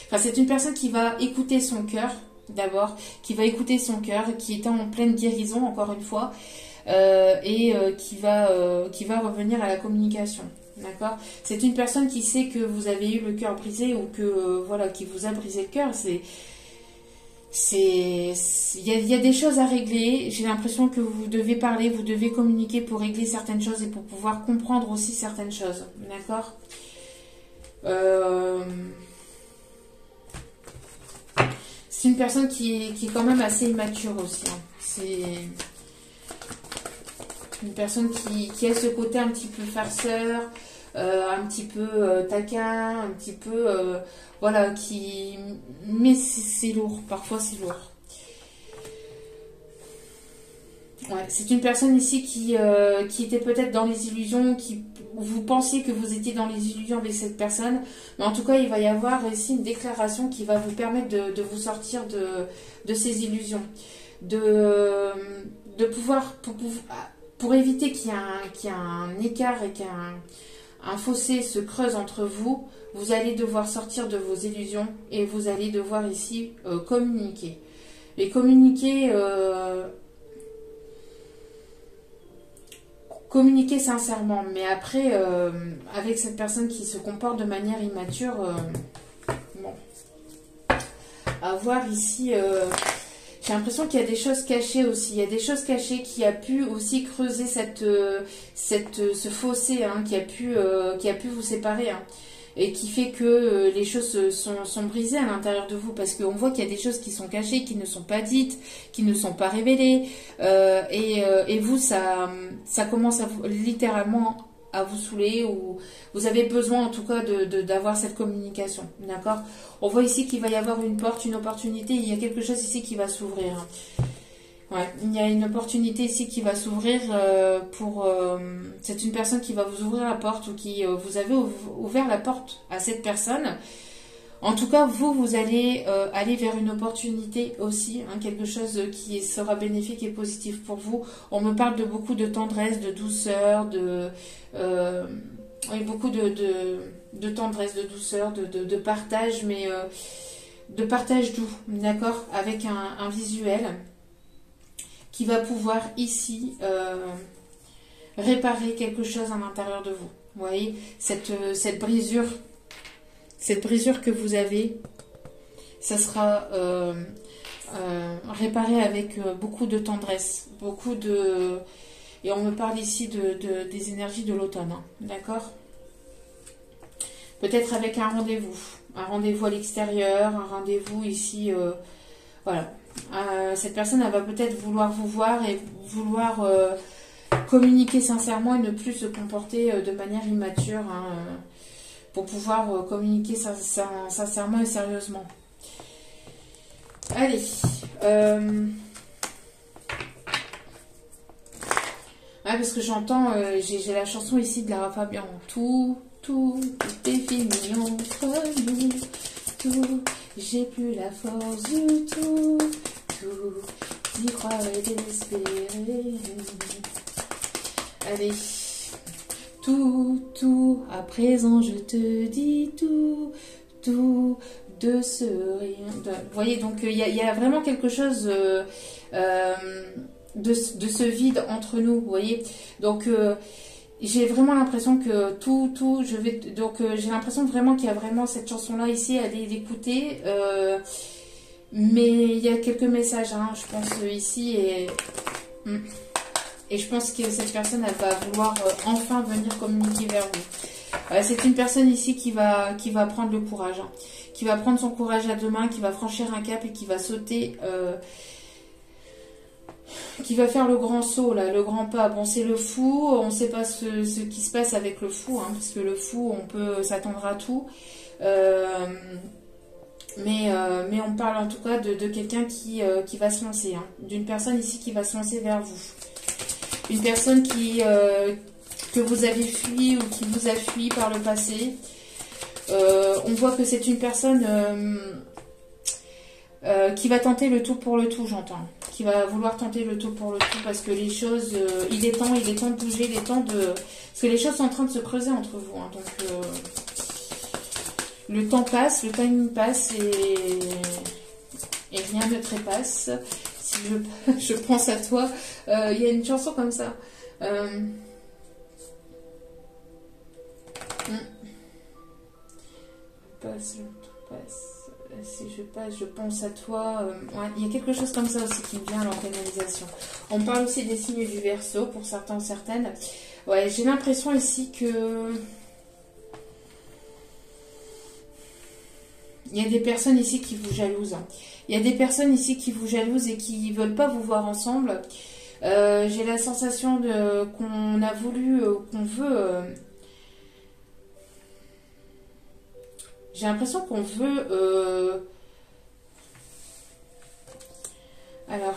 Enfin, c'est une personne qui va écouter son cœur, d'abord, qui va écouter son cœur, qui est en pleine guérison, encore une fois, et qui va revenir à la communication. D'accord ? C'est une personne qui sait que vous avez eu le cœur brisé ou que, voilà, qui vous a brisé le cœur. Il y a des choses à régler. J'ai l'impression que vous devez parler, vous devez communiquer pour régler certaines choses et pour pouvoir comprendre aussi certaines choses. D'accord ? C'est une personne qui est quand même assez immature aussi. Hein. C'est une personne qui a ce côté un petit peu farceur, un petit peu taquin, un petit peu... voilà, qui... Mais c'est lourd, parfois c'est lourd. Ouais, c'est une personne ici qui était peut-être dans les illusions, vous pensiez que vous étiez dans les illusions avec cette personne, mais en tout cas, il va y avoir ici une déclaration qui va vous permettre de vous sortir de ces illusions, de pouvoir, pour éviter qu'il y ait un écart et qu'un fossé se creuse entre vous, vous allez devoir sortir de vos illusions et vous allez devoir ici communiquer. Et communiquer sincèrement. Mais après, avec cette personne qui se comporte de manière immature, bon, à voir ici... j'ai l'impression qu'il y a des choses cachées aussi. Il y a des choses cachées qui a pu aussi creuser ce fossé, hein, qui a pu vous séparer, hein, et qui fait que les choses sont brisées à l'intérieur de vous, parce qu'on voit qu'il y a des choses qui sont cachées, qui ne sont pas dites, qui ne sont pas révélées, et vous, ça commence littéralement à vous saouler, ou vous avez besoin en tout cas d'avoir cette communication, d'accord ? On voit ici qu'il va y avoir une porte, une opportunité, il y a quelque chose ici qui va s'ouvrir. Ouais, il y a une opportunité ici qui va s'ouvrir c'est une personne qui va vous ouvrir la porte, ou qui vous avez ouvert la porte à cette personne. En tout cas, vous allez aller vers une opportunité aussi, hein, quelque chose qui sera bénéfique et positif pour vous. On me parle de beaucoup de tendresse, de douceur, beaucoup de tendresse, de douceur, de partage, mais de partage doux, d'accord, avec un visuel qui va pouvoir ici réparer quelque chose à l'intérieur de vous. Vous voyez, cette brisure que vous avez, ça sera réparé avec beaucoup de tendresse, beaucoup de... Et on me parle ici des énergies de l'automne, hein, d'accord? Peut-être avec un rendez-vous à l'extérieur, un rendez-vous ici, voilà. Cette personne, elle va peut-être vouloir vous voir et vouloir communiquer sincèrement et ne plus se comporter de manière immature, hein, pour pouvoir communiquer sincèrement et sérieusement. Allez. Ouais, parce que j'entends, j'ai la chanson ici de Lara Fabian. Tout est fini entre nous. Tout, j'ai plus la force du tout. D'y croire et d'espérer. Allez. Tout, à présent je te dis tout, de ce rien. Vous voyez, donc il y a vraiment quelque chose de ce vide entre nous, vous voyez. Donc j'ai vraiment l'impression que j'ai l'impression vraiment qu'il y a vraiment cette chanson-là ici, allez l'écouter. Mais il y a quelques messages, hein, je pense, ici, et je pense que cette personne, elle va vouloir enfin venir communiquer vers vous. C'est une personne ici qui va prendre le courage, hein, qui va prendre son courage à deux mains, qui va franchir un cap et qui va sauter, qui va faire le grand saut, là, le grand pas. Bon, c'est le fou, on ne sait pas ce qui se passe avec le fou, hein, parce que le fou, on peut s'attendre à tout. Mais on parle en tout cas de quelqu'un qui va se lancer, hein, d'une personne ici qui va se lancer vers vous. Une personne que vous avez fui ou qui vous a fui par le passé. On voit que c'est une personne qui va tenter le tout pour le tout, j'entends. Qui va vouloir tenter le tout pour le tout parce que les choses, il est temps de bouger, il est temps de... Parce que les choses sont en train de se creuser entre vous, hein, donc le temps passe, le timing passe et rien ne trépasse. Si je pense à toi, il y a une chanson comme ça. Si je passe, je pense à toi. Ouais, il y a quelque chose comme ça aussi qui me vient à l'organisation. On parle aussi des signes du Verseau pour certains, certaines. Ouais, j'ai l'impression ici que... Il y a des personnes ici qui vous jalousent. Il y a des personnes ici qui vous jalousent et qui ne veulent pas vous voir ensemble. J'ai la sensation qu'on a voulu, qu'on veut... j'ai l'impression qu'on veut... Alors,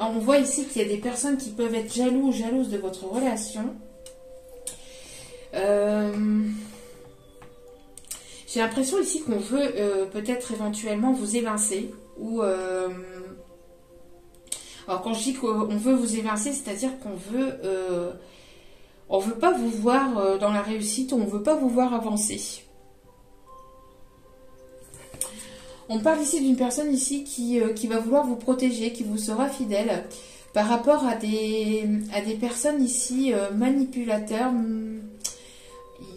on voit ici qu'il y a des personnes qui peuvent être jaloux ou jalouses de votre relation. J'ai l'impression ici qu'on veut peut-être éventuellement vous évincer. Ou alors quand je dis qu'on veut vous évincer, c'est-à-dire qu'on veut... on veut pas vous voir dans la réussite, on veut pas vous voir avancer. On parle ici d'une personne ici qui va vouloir vous protéger, qui vous sera fidèle par rapport à des personnes ici manipulateurs.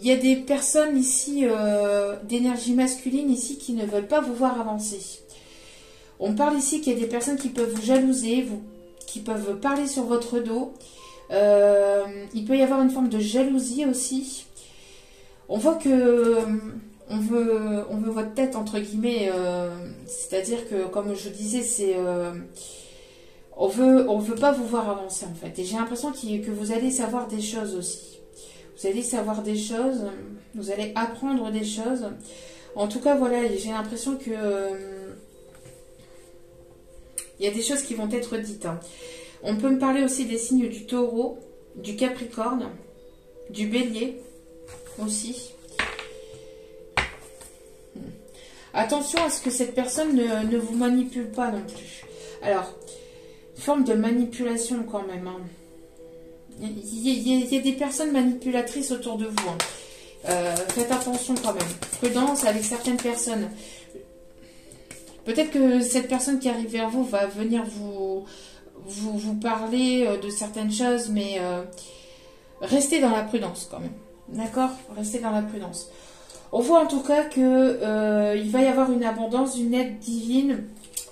Il y a des personnes ici d'énergie masculine ici qui ne veulent pas vous voir avancer. On parle ici qu'il y a des personnes qui peuvent vous jalouser, qui peuvent parler sur votre dos. Il peut y avoir une forme de jalousie aussi. On voit que... On veut votre tête, entre guillemets, c'est-à-dire que, comme je disais, c'est... on veut pas vous voir avancer, en fait. Et j'ai l'impression que vous allez savoir des choses aussi. Vous allez savoir des choses, vous allez apprendre des choses. En tout cas, voilà, j'ai l'impression que... il y a des choses qui vont être dites, hein. On peut me parler aussi des signes du Taureau, du Capricorne, du Bélier aussi. Attention à ce que cette personne ne vous manipule pas non plus. Alors, forme de manipulation quand même, hein. Il y a des personnes manipulatrices autour de vous, hein. Faites attention quand même. Prudence avec certaines personnes. Peut-être que cette personne qui arrive vers vous va venir vous parler de certaines choses, mais restez dans la prudence quand même. D'accord? Restez dans la prudence. On voit en tout cas que il va y avoir une abondance, une aide divine.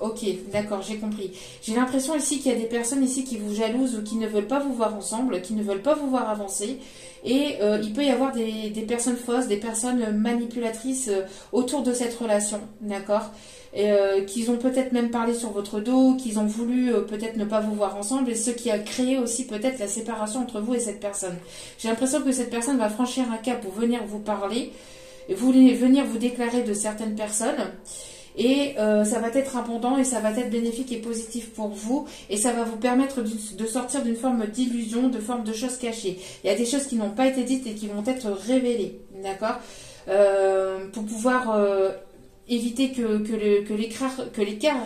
Ok, d'accord, j'ai compris. J'ai l'impression ici qu'il y a des personnes ici qui vous jalousent ou qui ne veulent pas vous voir ensemble, qui ne veulent pas vous voir avancer. Et il peut y avoir des personnes fausses, des personnes manipulatrices autour de cette relation, d'accord? Et qu'ils ont peut-être même parlé sur votre dos, qu'ils ont voulu peut-être ne pas vous voir ensemble, et ce qui a créé aussi peut-être la séparation entre vous et cette personne. J'ai l'impression que cette personne va franchir un cap pour venir vous parler, venir vous déclarer de certaines personnes. Et ça va être abondant et ça va être bénéfique et positif pour vous. Et ça va vous permettre de sortir d'une forme d'illusion, de forme de choses cachées. Il y a des choses qui n'ont pas été dites et qui vont être révélées. D'accord? Pour pouvoir éviter que l'écart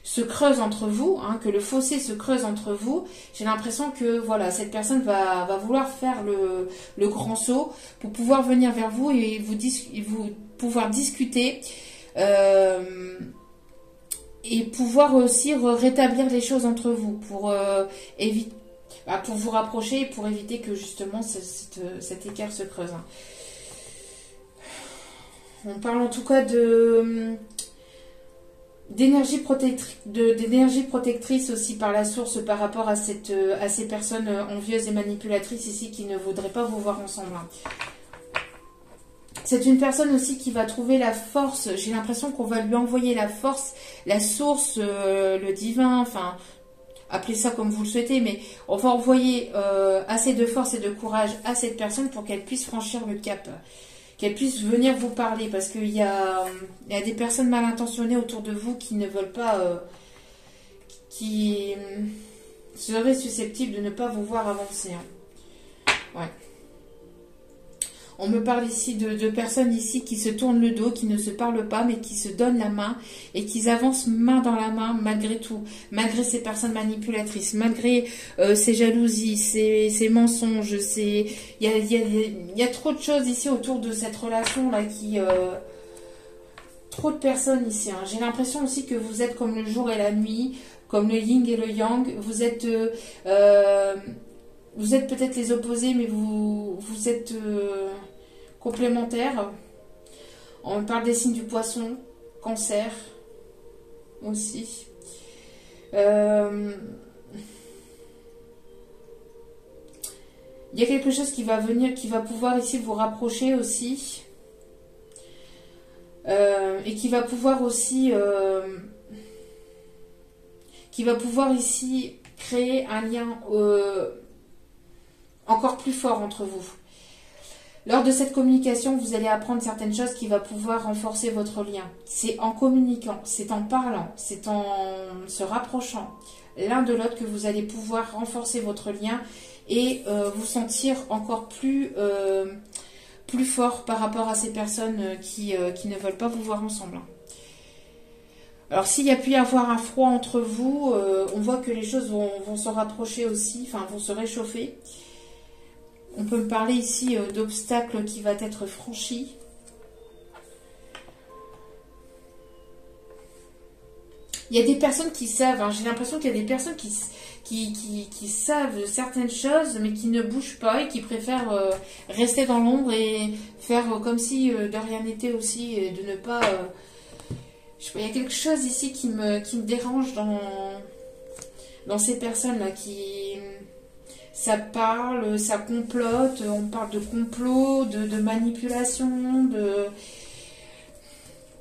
se creuse entre vous, hein, que le fossé se creuse entre vous. J'ai l'impression que voilà, cette personne va vouloir faire le grand saut pour pouvoir venir vers vous et vous pouvoir discuter. Et pouvoir aussi rétablir les choses entre vous pour éviter, pour vous rapprocher et pour éviter que justement cet écart se creuse. On parle en tout cas d'énergie protectrice aussi par la source par rapport à ces personnes envieuses et manipulatrices ici qui ne voudraient pas vous voir ensemble. C'est une personne aussi qui va trouver la force. J'ai l'impression qu'on va lui envoyer la force, la source, le divin, enfin, appelez ça comme vous le souhaitez, mais on va envoyer assez de force et de courage à cette personne pour qu'elle puisse franchir le cap, qu'elle puisse venir vous parler, parce qu'il y a des personnes mal intentionnées autour de vous qui ne veulent pas, qui seraient susceptibles de ne pas vous voir avancer. Hein. Ouais. On me parle ici de personnes ici qui se tournent le dos, qui ne se parlent pas, mais qui se donnent la main et qui avancent main dans la main malgré tout, malgré ces personnes manipulatrices, malgré ces jalousies, ces mensonges, il y a trop de choses ici autour de cette relation-là qui... trop de personnes ici. Hein. J'ai l'impression aussi que vous êtes comme le jour et la nuit, comme le yin et le yang. Vous êtes peut-être les opposés, mais vous êtes complémentaires. On parle des signes du poisson, cancer aussi. Il y a quelque chose qui va venir, qui va pouvoir ici vous rapprocher aussi. Et qui va pouvoir aussi... qui va pouvoir ici créer un lien... encore plus fort entre vous. Lors de cette communication, vous allez apprendre certaines choses qui vont pouvoir renforcer votre lien. C'est en communiquant, c'est en parlant, c'est en se rapprochant l'un de l'autre que vous allez pouvoir renforcer votre lien et vous sentir encore plus fort par rapport à ces personnes qui ne veulent pas vous voir ensemble. Alors s'il y a pu y avoir un froid entre vous, on voit que les choses vont se rapprocher aussi, enfin vont se réchauffer. On peut me parler ici d'obstacles qui va être franchi. Il y a des personnes qui savent, hein, j'ai l'impression qu'il y a des personnes qui savent certaines choses, mais qui ne bougent pas et qui préfèrent rester dans l'ombre et faire comme si de rien n'était aussi, et de ne pas... je sais pas, il y a quelque chose ici qui me dérange dans ces personnes-là qui... Ça parle, ça complote, on parle de complot, de manipulation,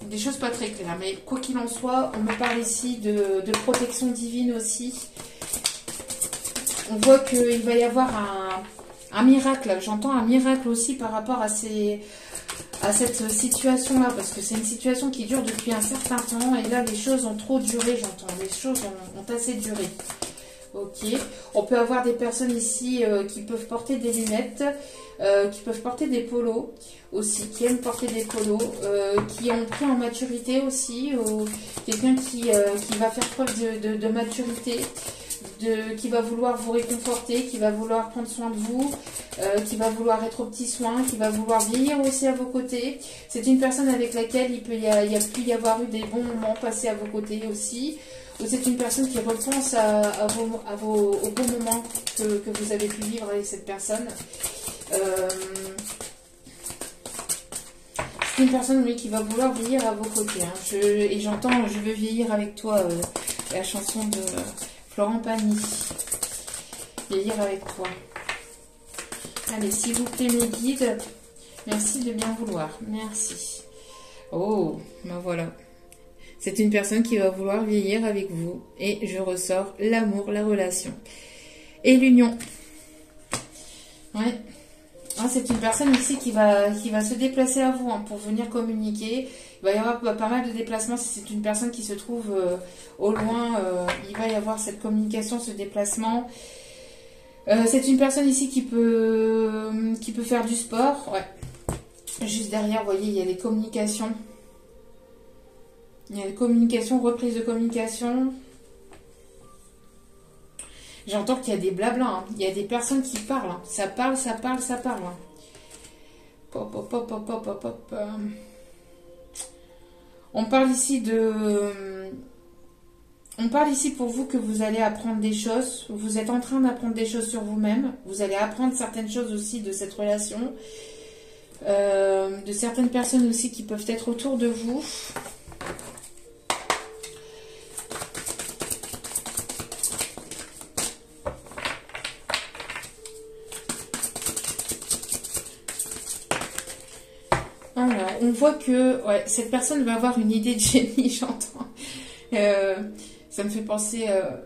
des choses pas très claires. Mais quoi qu'il en soit, on me parle ici de protection divine aussi. On voit qu'il va y avoir un miracle. J'entends un miracle aussi par rapport à cette situation-là, parce que c'est une situation qui dure depuis un certain temps. Et là, les choses ont trop duré, j'entends. Les choses ont assez duré. Ok, on peut avoir des personnes ici qui peuvent porter des lunettes, qui peuvent porter des polos aussi, qui aiment porter des polos, qui ont pris en maturité aussi, quelqu'un qui va faire preuve de maturité, qui va vouloir vous réconforter, qui va vouloir prendre soin de vous, qui va vouloir être aux petits soins, qui va vouloir vieillir aussi à vos côtés. C'est une personne avec laquelle il pu y avoir eu des bons moments passés à vos côtés aussi. Ou c'est une personne qui repense aux bons moments que vous avez pu vivre avec cette personne. C'est une personne, oui, qui va vouloir vieillir à vos côtés. Hein. Et j'entends, je veux vieillir avec toi, la chanson de Florent Pagny. Vieillir avec toi. Allez, s'il vous plaît, mes guides, merci de bien vouloir. Merci. Oh, ben voilà. C'est une personne qui va vouloir vieillir avec vous. Et je ressors l'amour, la relation. Et l'union. Ouais. Ah, c'est une personne ici qui va se déplacer à vous, hein, pour venir communiquer. Il va y avoir pas mal de déplacements si c'est une personne qui se trouve au loin. Il va y avoir cette communication, ce déplacement. C'est une personne ici qui peut faire du sport. Ouais. Juste derrière, vous voyez, il y a les communications. Il y a les communications, reprise de communication. J'entends qu'il y a des blablas, hein. Il y a des personnes qui parlent, hein. Ça parle, ça parle, ça parle, hein. Pop, pop, pop, pop, pop, pop, pop. On parle ici On parle ici pour vous que vous allez apprendre des choses. Vous êtes en train d'apprendre des choses sur vous-même. Vous allez apprendre certaines choses aussi de cette relation. De certaines personnes aussi qui peuvent être autour de vous. Alors, on voit que ouais, cette personne va avoir une idée de génie, j'entends. Ça me fait penser à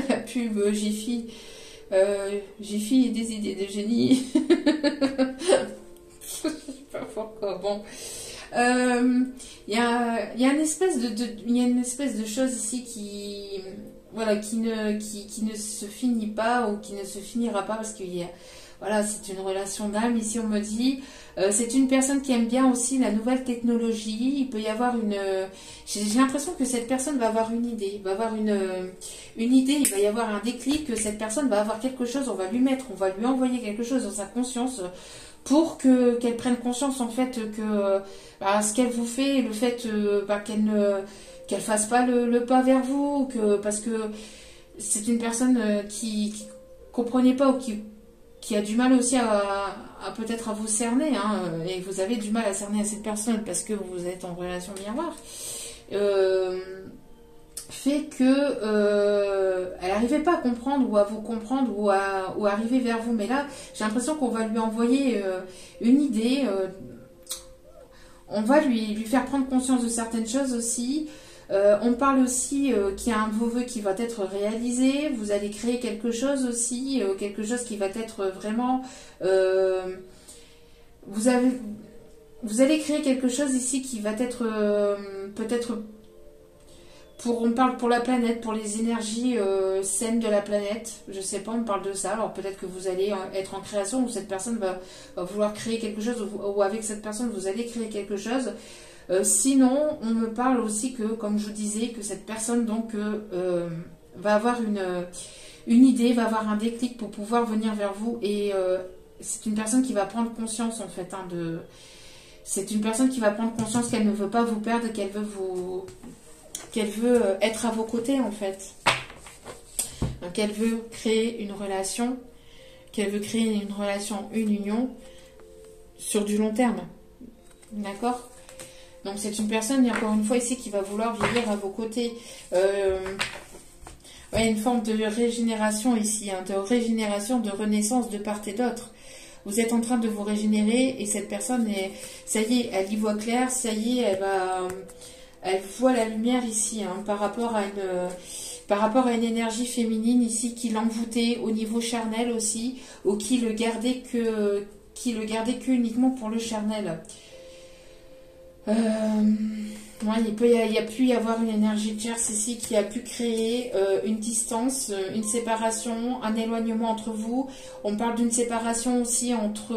la pub Jiffy. Jiffy et des idées de génie. Je sais pas pourquoi. Bon. Il y a une espèce de chose ici qui, voilà, qui ne se finit pas ou qui ne se finira pas parce qu'il y a, voilà, c'est une relation d'âme. Ici, on me dit, c'est une personne qui aime bien aussi la nouvelle technologie. Il peut y avoir j'ai l'impression que cette personne va avoir une idée, va avoir une idée. Il va y avoir un déclic. Que cette personne va avoir quelque chose. On va lui envoyer quelque chose dans sa conscience pour qu'elle prenne conscience en fait que ce qu'elle vous fait, le fait qu'elle fasse pas le pas vers vous, parce que c'est une personne qui comprenait pas ou qui a du mal aussi à peut-être à vous cerner, hein, et vous avez du mal à cerner à cette personne parce que vous êtes en relation miroir, fait que elle n'arrivait pas à comprendre ou à vous comprendre ou à arriver vers vous. Mais là, j'ai l'impression qu'on va lui envoyer une idée, on va lui faire prendre conscience de certaines choses aussi. On parle aussi qu'il y a un de vos vœux qui va être réalisé. Vous allez créer quelque chose aussi, quelque chose qui va être vraiment... vous allez créer quelque chose ici qui va être peut-être... On parle pour la planète, pour les énergies saines de la planète. Je sais pas, on parle de ça. Alors peut-être que vous allez être en création ou cette personne va vouloir créer quelque chose ou avec cette personne vous allez créer quelque chose. Sinon, on me parle aussi que, comme je vous disais, que cette personne donc va avoir une idée, va avoir un déclic pour pouvoir venir vers vous. Et c'est une personne qui va prendre conscience en fait. C'est une personne qui va prendre conscience qu'elle ne veut pas vous perdre, qu'elle veut être à vos côtés en fait. Donc elle veut créer une relation, une union sur du long terme. D'accord ? Donc c'est une personne, encore une fois ici, qui va vouloir vieillir à vos côtés. Ouais, une forme de régénération ici, hein, de régénération, de renaissance de part et d'autre. Vous êtes en train de vous régénérer et cette personne, ça y est, elle y voit clair, ça y est, elle voit la lumière ici, hein, par rapport à une énergie féminine ici qui l'envoûtait au niveau charnel aussi, ou qui le gardait que uniquement pour le charnel. Ouais, il a pu y avoir une énergie de tierce ici qui a pu créer une distance, une séparation, un éloignement entre vous. On parle d'une séparation aussi entre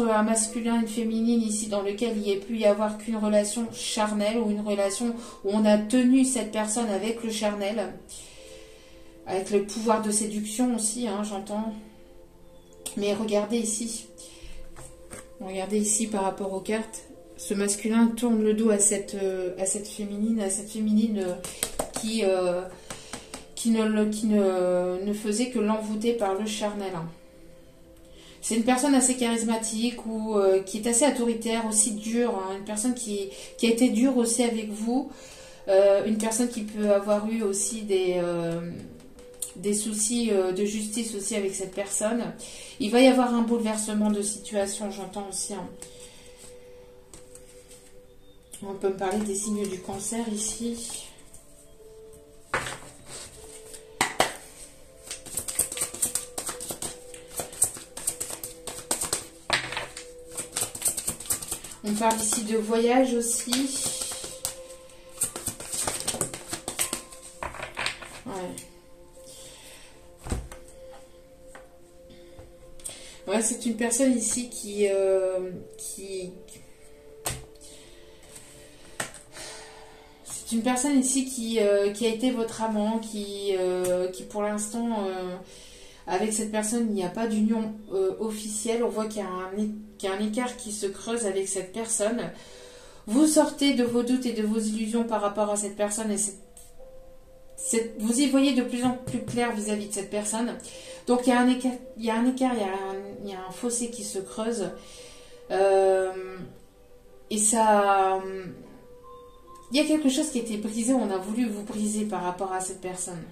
un masculin et une féminine ici, dans lequel il n'y a pu y avoir qu'une relation charnelle ou une relation où on a tenu cette personne avec le charnel, avec le pouvoir de séduction aussi, hein, j'entends. Mais regardez ici par rapport aux cartes. Ce masculin tourne le dos à cette féminine, qui ne faisait que l'envoûter par le charnel. C'est une personne assez charismatique ou qui est assez autoritaire, aussi dure, hein, une personne qui a été dure aussi avec vous, une personne qui peut avoir eu aussi des soucis de justice aussi avec cette personne. Il va y avoir un bouleversement de situation, j'entends aussi. Hein. On peut me parler des signes du cancer ici. On parle ici de voyage aussi. Ouais. Ouais, c'est une personne ici qui c'est une personne ici qui a été votre amant, qui pour l'instant, avec cette personne, il n'y a pas d'union officielle. On voit qu'il y a un écart qui se creuse avec cette personne. Vous sortez de vos doutes et de vos illusions par rapport à cette personne et vous y voyez de plus en plus clair vis-à-vis de cette personne. Donc il y a un écart, il y a un fossé qui se creuse. Et ça... Il y a quelque chose qui a été brisé, on a voulu vous briser par rapport à cette personne.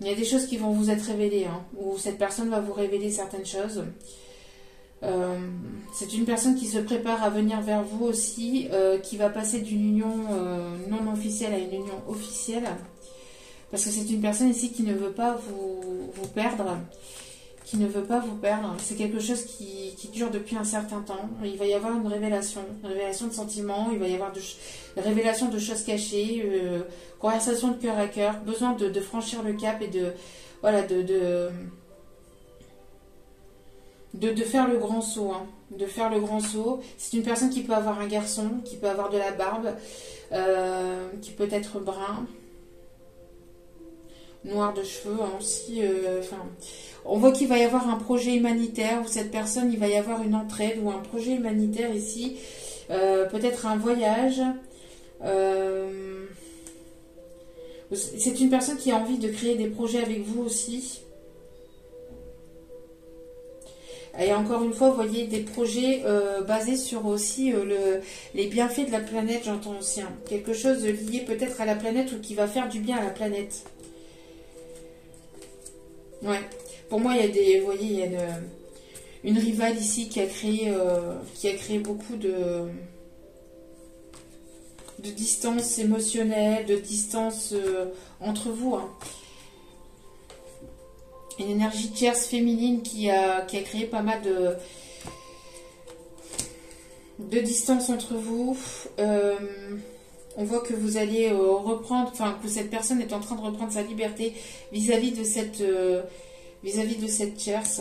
Il y a des choses qui vont vous être révélées, hein, ou cette personne va vous révéler certaines choses. C'est une personne qui se prépare à venir vers vous aussi, qui va passer d'une union non officielle à une union officielle. Parce que c'est une personne ici qui ne veut pas vous perdre. Qui ne veut pas vous perdre. C'est quelque chose qui dure depuis un certain temps. Il va y avoir une révélation de sentiments, il va y avoir une révélation de choses cachées, conversation de cœur à cœur, besoin de franchir le cap et de faire le grand saut. Hein. De faire le grand saut. C'est une personne qui peut avoir un garçon, qui peut avoir de la barbe, qui peut être brun, noir de cheveux hein, aussi. On voit qu'il va y avoir un projet humanitaire où cette personne, il va y avoir une entraide ou un projet humanitaire ici. Peut-être un voyage. C'est une personne qui a envie de créer des projets avec vous aussi. Et encore une fois, vous voyez des projets basés sur aussi les bienfaits de la planète, j'entends aussi. Hein. Quelque chose lié peut-être à la planète ou qui va faire du bien à la planète. Ouais. Pour moi, il y a vous voyez, il y a une rivale ici qui a créé beaucoup de distance émotionnelle, de distance entre vous. Hein. Une énergie tierce féminine qui a créé pas mal de distance entre vous. On voit que vous allez reprendre, enfin que cette personne est en train de reprendre sa liberté vis-à-vis de cette tierce.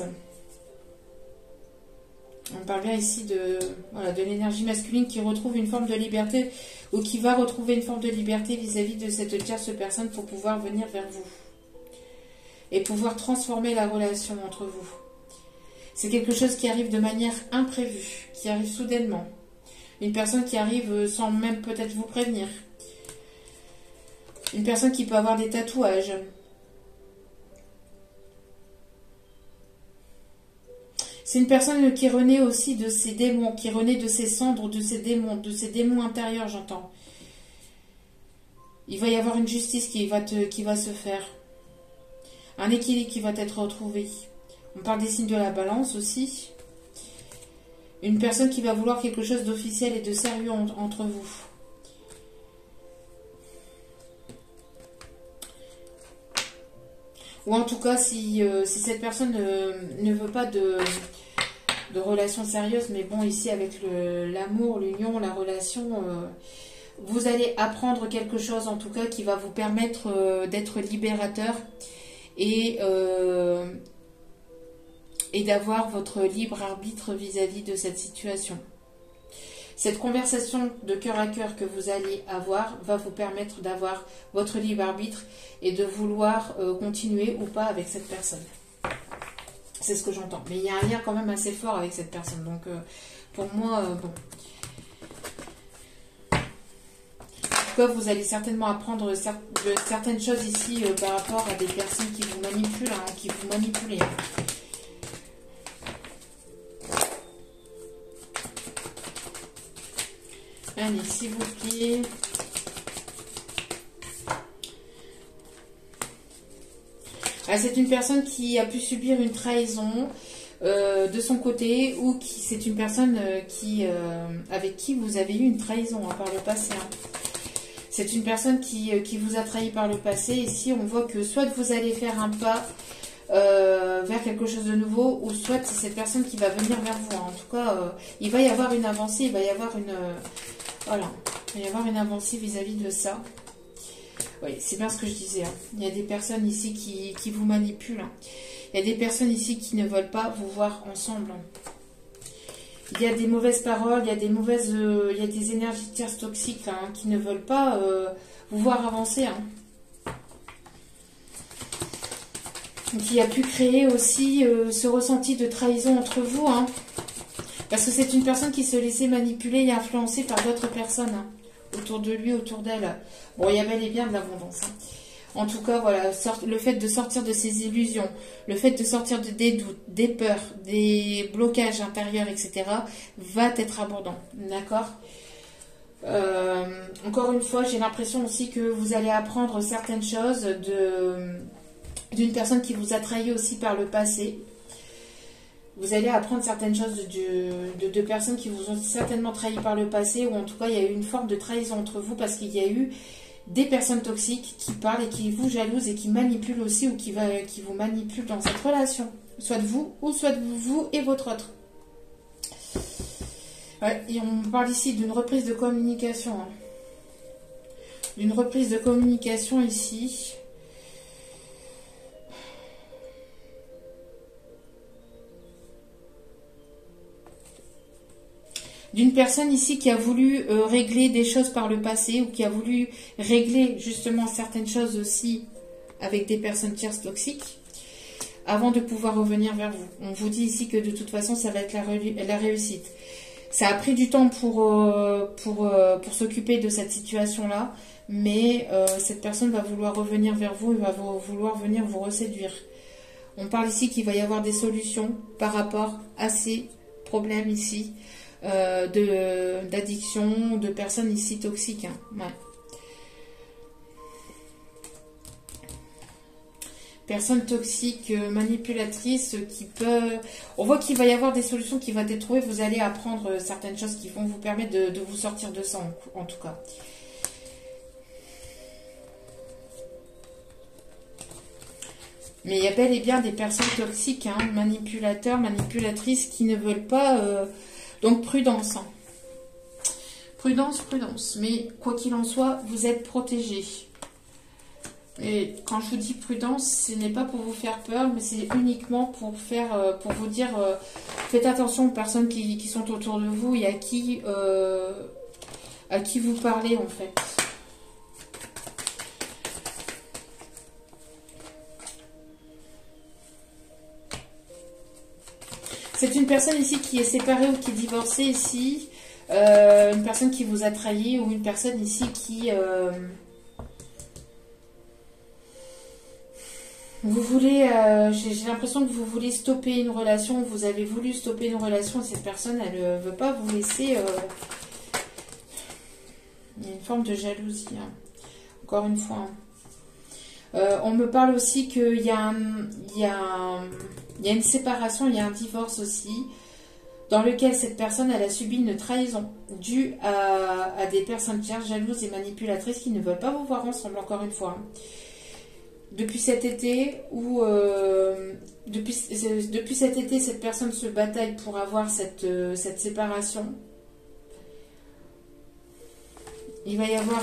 On parle bien ici de l'énergie masculine qui retrouve une forme de liberté ou qui va retrouver une forme de liberté vis-à-vis de cette tierce personne pour pouvoir venir vers vous et pouvoir transformer la relation entre vous. C'est quelque chose qui arrive de manière imprévue, qui arrive soudainement. Une personne qui arrive sans même peut-être vous prévenir. Une personne qui peut avoir des tatouages. C'est une personne qui renaît aussi de ses démons, qui renaît de ses cendres, de ses démons intérieurs, j'entends. Il va y avoir une justice qui va se faire. Un équilibre qui va être retrouvé. On parle des signes de la balance aussi. Une personne qui va vouloir quelque chose d'officiel et de sérieux entre vous. Ou en tout cas, si cette personne ne veut pas de relations sérieuses, mais bon, ici avec l'amour, l'union, la relation, vous allez apprendre quelque chose en tout cas qui va vous permettre d'être libérateur et d'avoir votre libre arbitre vis-à-vis de cette situation. Cette conversation de cœur à cœur que vous allez avoir va vous permettre d'avoir votre libre arbitre et de vouloir continuer ou pas avec cette personne. C'est ce que j'entends. Mais il y a un lien quand même assez fort avec cette personne. Donc pour moi, bon. cas, vous allez certainement apprendre certaines choses ici par rapport à des personnes qui vous manipulent, hein, qui vous manipulent. Allez, s'il vous plaît. Ah, c'est une personne qui a pu subir une trahison de son côté, ou c'est une personne avec qui vous avez eu une trahison hein, par le passé. Hein. C'est une personne qui vous a trahi par le passé. Ici, on voit que soit vous allez faire un pas vers quelque chose de nouveau, ou soit c'est cette personne qui va venir vers vous. Hein. En tout cas, il va y avoir une avancée, il va y avoir une... voilà, il va y avoir une avancée vis-à-vis de ça. Oui, c'est bien ce que je disais. Hein. Il y a des personnes ici qui vous manipulent. Hein. Il y a des personnes ici qui ne veulent pas vous voir ensemble. Hein. Il y a des mauvaises paroles, il y a des énergies tierces toxiques hein, qui ne veulent pas vous voir avancer. Hein. Qui a pu créer aussi ce ressenti de trahison entre vous. Hein. Parce que c'est une personne qui se laissait manipuler et influencer par d'autres personnes. Hein. Autour de lui, autour d'elle. Bon, il y a bel et bien de l'abondance. Hein. En tout cas, voilà, le fait de sortir de ses illusions, le fait de sortir des doutes, des peurs, des blocages intérieurs, etc., va être abondant. D'accord ? Encore une fois, j'ai l'impression aussi que vous allez apprendre certaines choses d'une personne qui vous a trahi aussi par le passé. Vous allez apprendre certaines choses de personnes qui vous ont certainement trahi par le passé, ou en tout cas, il y a eu une forme de trahison entre vous parce qu'il y a eu des personnes toxiques qui parlent et qui vous jalousent et qui manipulent aussi, ou qui vous manipulent dans cette relation. Soit de vous, ou soit de vous et votre autre. Ouais, et on parle ici d'une reprise de communication. Hein. D'une reprise de communication ici. D'une personne ici qui a voulu régler des choses par le passé, ou qui a voulu régler justement certaines choses aussi avec des personnes tierces toxiques avant de pouvoir revenir vers vous. On vous dit ici que de toute façon ça va être la réussite. Ça a pris du temps pour s'occuper de cette situation-là, mais cette personne va vouloir revenir vers vous et va vouloir venir vous reséduire. On parle ici qu'il va y avoir des solutions par rapport à ces problèmes ici. D'addiction, de personnes ici toxiques. Hein. Ouais. Personnes toxiques, manipulatrices qui peuvent... On voit qu'il va y avoir des solutions qui vont être trouvées. Vous allez apprendre certaines choses qui vont vous permettre de vous sortir de ça, en tout cas. Mais il y a bel et bien des personnes toxiques, hein, manipulateurs, manipulatrices qui ne veulent pas... Donc, prudence. Hein. Prudence, prudence. Mais quoi qu'il en soit, vous êtes protégés. Et quand je vous dis prudence, ce n'est pas pour vous faire peur, mais c'est uniquement pour vous dire, faites attention aux personnes qui sont autour de vous et à qui vous parlez, en fait. C'est une personne ici qui est séparée ou qui est divorcée ici. Une personne qui vous a trahi, ou une personne ici qui... vous voulez... j'ai l'impression que vous voulez stopper une relation. Vous avez voulu stopper une relation et cette personne, elle ne veut pas vous laisser... Il y a une forme de jalousie. Hein. Encore une fois. Hein. On me parle aussi qu'il y a une séparation, il y a un divorce aussi, dans lequel cette personne elle a subi une trahison due à des personnes tierces, jalouses et manipulatrices qui ne veulent pas vous voir ensemble, encore une fois. Depuis cet été, depuis cet été, cette personne se bataille pour avoir cette séparation. Il va y avoir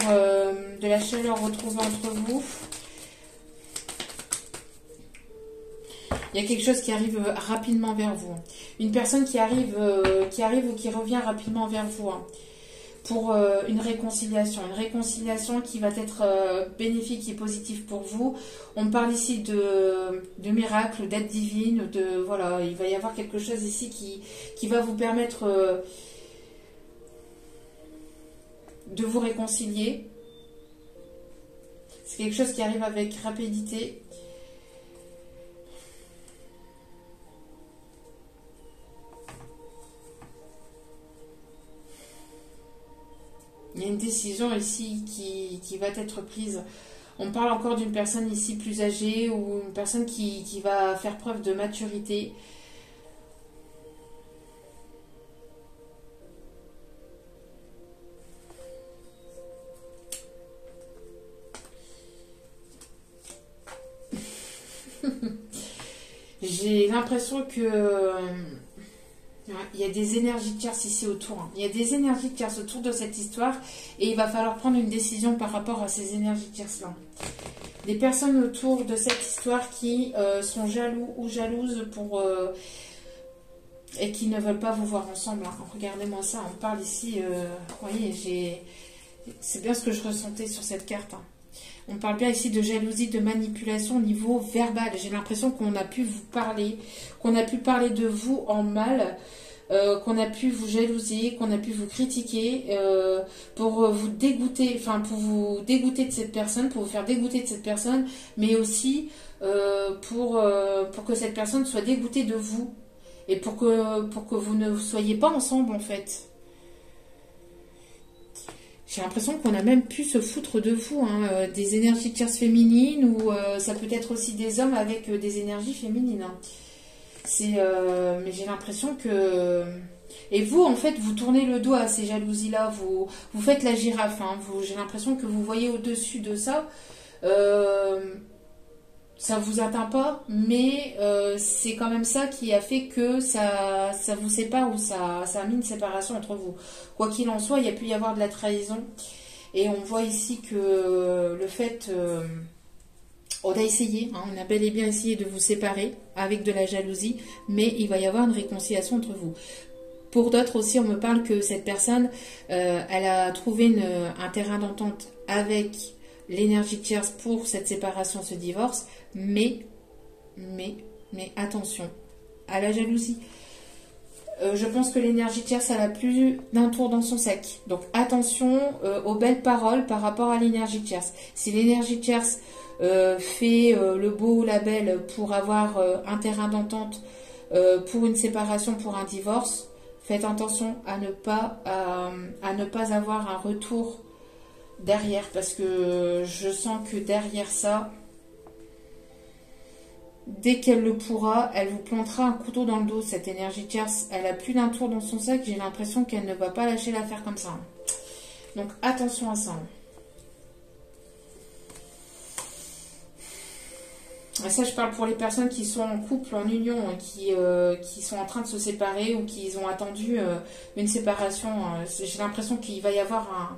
de la chaleur retrouvée entre vous. Il y a quelque chose qui arrive rapidement vers vous. Une personne qui arrive ou qui revient rapidement vers vous. Hein, pour une réconciliation. Une réconciliation qui va être bénéfique et positive pour vous. On parle ici de miracles, d'aide divine. Voilà, il va y avoir quelque chose ici qui va vous permettre de vous réconcilier. C'est quelque chose qui arrive avec rapidité. Il y a une décision ici qui va être prise. On parle encore d'une personne ici plus âgée ou une personne qui va faire preuve de maturité. J'ai l'impression que il y a des énergies tierces ici autour. Il y a des énergies tierces autour de cette histoire et il va falloir prendre une décision par rapport à ces énergies tierces-là. Des personnes autour de cette histoire qui sont jaloux ou jalouses et qui ne veulent pas vous voir ensemble. Regardez-moi ça, on parle ici, vous voyez, c'est bien ce que je ressentais sur cette carte. On parle bien ici de jalousie, de manipulation au niveau verbal. J'ai l'impression qu'on a pu vous parler, qu'on a pu parler de vous en mal, qu'on a pu vous jalouser, qu'on a pu vous critiquer pour vous dégoûter, enfin pour vous dégoûter de cette personne, pour vous faire dégoûter de cette personne, mais aussi pour que cette personne soit dégoûtée de vous et pour que vous ne soyez pas ensemble en fait. J'ai l'impression qu'on a même pu se foutre de vous, hein, des énergies tierces féminines ou ça peut être aussi des hommes avec des énergies féminines. Hein. Mais j'ai l'impression que... Et vous, en fait, vous tournez le dos à ces jalousies-là, vous faites la girafe. Hein, j'ai l'impression que vous voyez au-dessus de ça. Ça vous atteint pas, mais c'est quand même ça qui a fait que ça vous sépare ou ça a mis une séparation entre vous. Quoi qu'il en soit, il y a pu y avoir de la trahison. Et on voit ici que le fait... on a essayé, hein, on a bel et bien essayé de vous séparer avec de la jalousie, mais il va y avoir une réconciliation entre vous. Pour d'autres aussi, on me parle que cette personne, elle a trouvé un terrain d'entente avec l'énergie tierce pour cette séparation, ce divorce, mais attention à la jalousie. Je pense que l'énergie tierce, elle a plus d'un tour dans son sac. Donc attention aux belles paroles par rapport à l'énergie tierce. Si l'énergie tierce fait le beau ou la belle pour avoir un terrain d'entente, pour une séparation, pour un divorce, faites attention à ne pas avoir un retour derrière, parce que je sens que derrière ça, dès qu'elle le pourra, elle vous plantera un couteau dans le dos. Cette énergie tierce, elle a plus d'un tour dans son sac. J'ai l'impression qu'elle ne va pas lâcher l'affaire comme ça. Donc attention à ça. Et ça, je parle pour les personnes qui sont en couple, en union, qui sont en train de se séparer ou qui ont attendu une séparation. J'ai l'impression qu'il va y avoir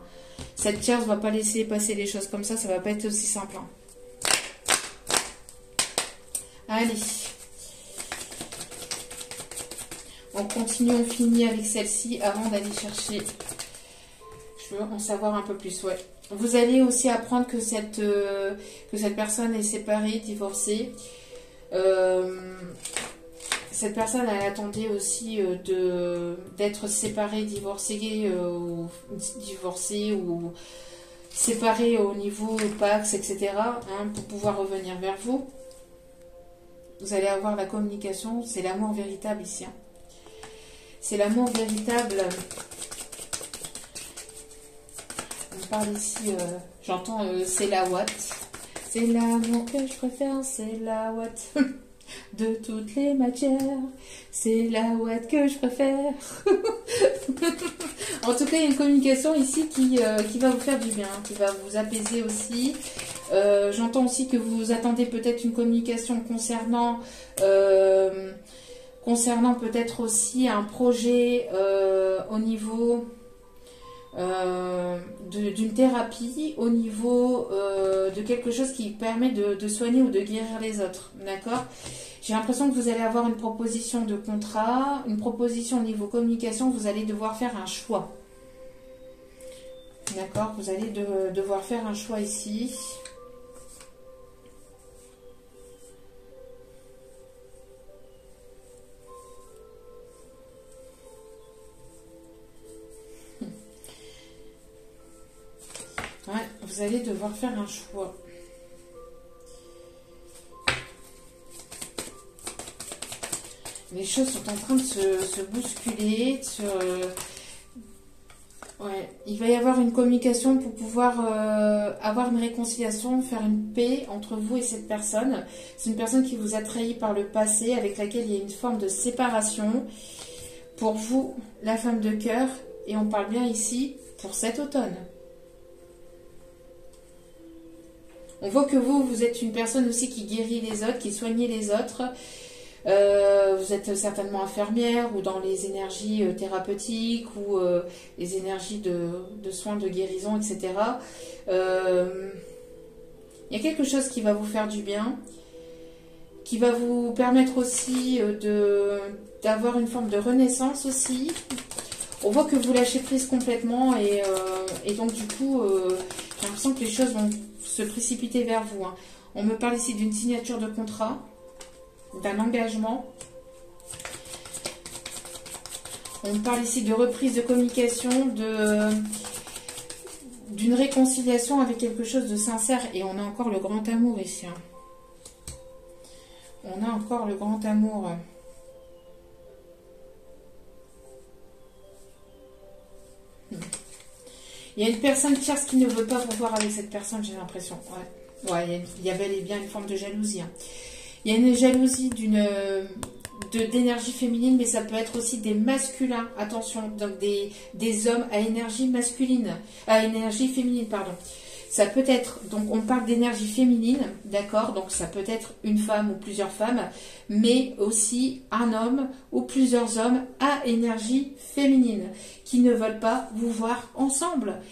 cette tierce ne va pas laisser passer les choses comme ça. Ça va pas être aussi simple. Hein. Allez. On continue, on finit avec celle-ci avant d'aller chercher. Je veux en savoir un peu plus, ouais. Vous allez aussi apprendre que cette personne est séparée, divorcée. Cette personne, elle attendait aussi d'être séparée, divorcée ou séparée au niveau Pax, etc. Hein, pour pouvoir revenir vers vous. Vous allez avoir la communication, c'est l'amour véritable ici. Hein. C'est l'amour véritable. On parle ici, j'entends c'est la Watt. C'est l'amour que je préfère, c'est la Watt. De toutes les matières, c'est la Watt que je préfère. En tout cas, il y a une communication ici qui va vous faire du bien, qui va vous apaiser aussi. J'entends aussi que vous attendez peut-être une communication concernant peut-être aussi un projet au niveau d'une thérapie, au niveau de quelque chose qui permet de soigner ou de guérir les autres. D'accord ? J'ai l'impression que vous allez avoir une proposition de contrat, une proposition au niveau communication, vous allez devoir faire un choix. D'accord ? Vous allez devoir faire un choix ici. Ouais, vous allez devoir faire un choix. Les choses sont en train de se bousculer, ouais. Il va y avoir une communication pour pouvoir avoir une réconciliation, faire une paix entre vous et cette personne. C'est une personne qui vous a trahi par le passé, avec laquelle il y a une forme de séparation. Pour vous, la femme de cœur, et on parle bien ici pour cet automne. On voit que vous êtes une personne aussi qui guérit les autres, qui soigne les autres. Vous êtes certainement infirmière ou dans les énergies thérapeutiques ou les énergies de soins, de guérison, etc. Il y a quelque chose qui va vous faire du bien, qui va vous permettre aussi d'avoir une forme de renaissance aussi. On voit que vous lâchez prise complètement et donc du coup, j'ai l'impression que les choses vont se précipiter vers vous. Hein. On me parle ici d'une signature de contrat, d'un engagement. On me parle ici de reprise de communication, d'une réconciliation avec quelque chose de sincère. Et on a encore le grand amour ici. Hein. On a encore le grand amour. Il y a une personne tierce qui ne veut pas vous voir avec cette personne, j'ai l'impression. Ouais, il y a bel et bien une forme de jalousie. Hein. Il y a une jalousie d'énergie féminine, mais ça peut être aussi des masculins. Attention, donc des hommes à énergie masculine, à énergie féminine, pardon. Ça peut être, donc on parle d'énergie féminine, d'accord, donc ça peut être une femme ou plusieurs femmes, mais aussi un homme ou plusieurs hommes à énergie féminine, qui ne veulent pas vous voir ensemble.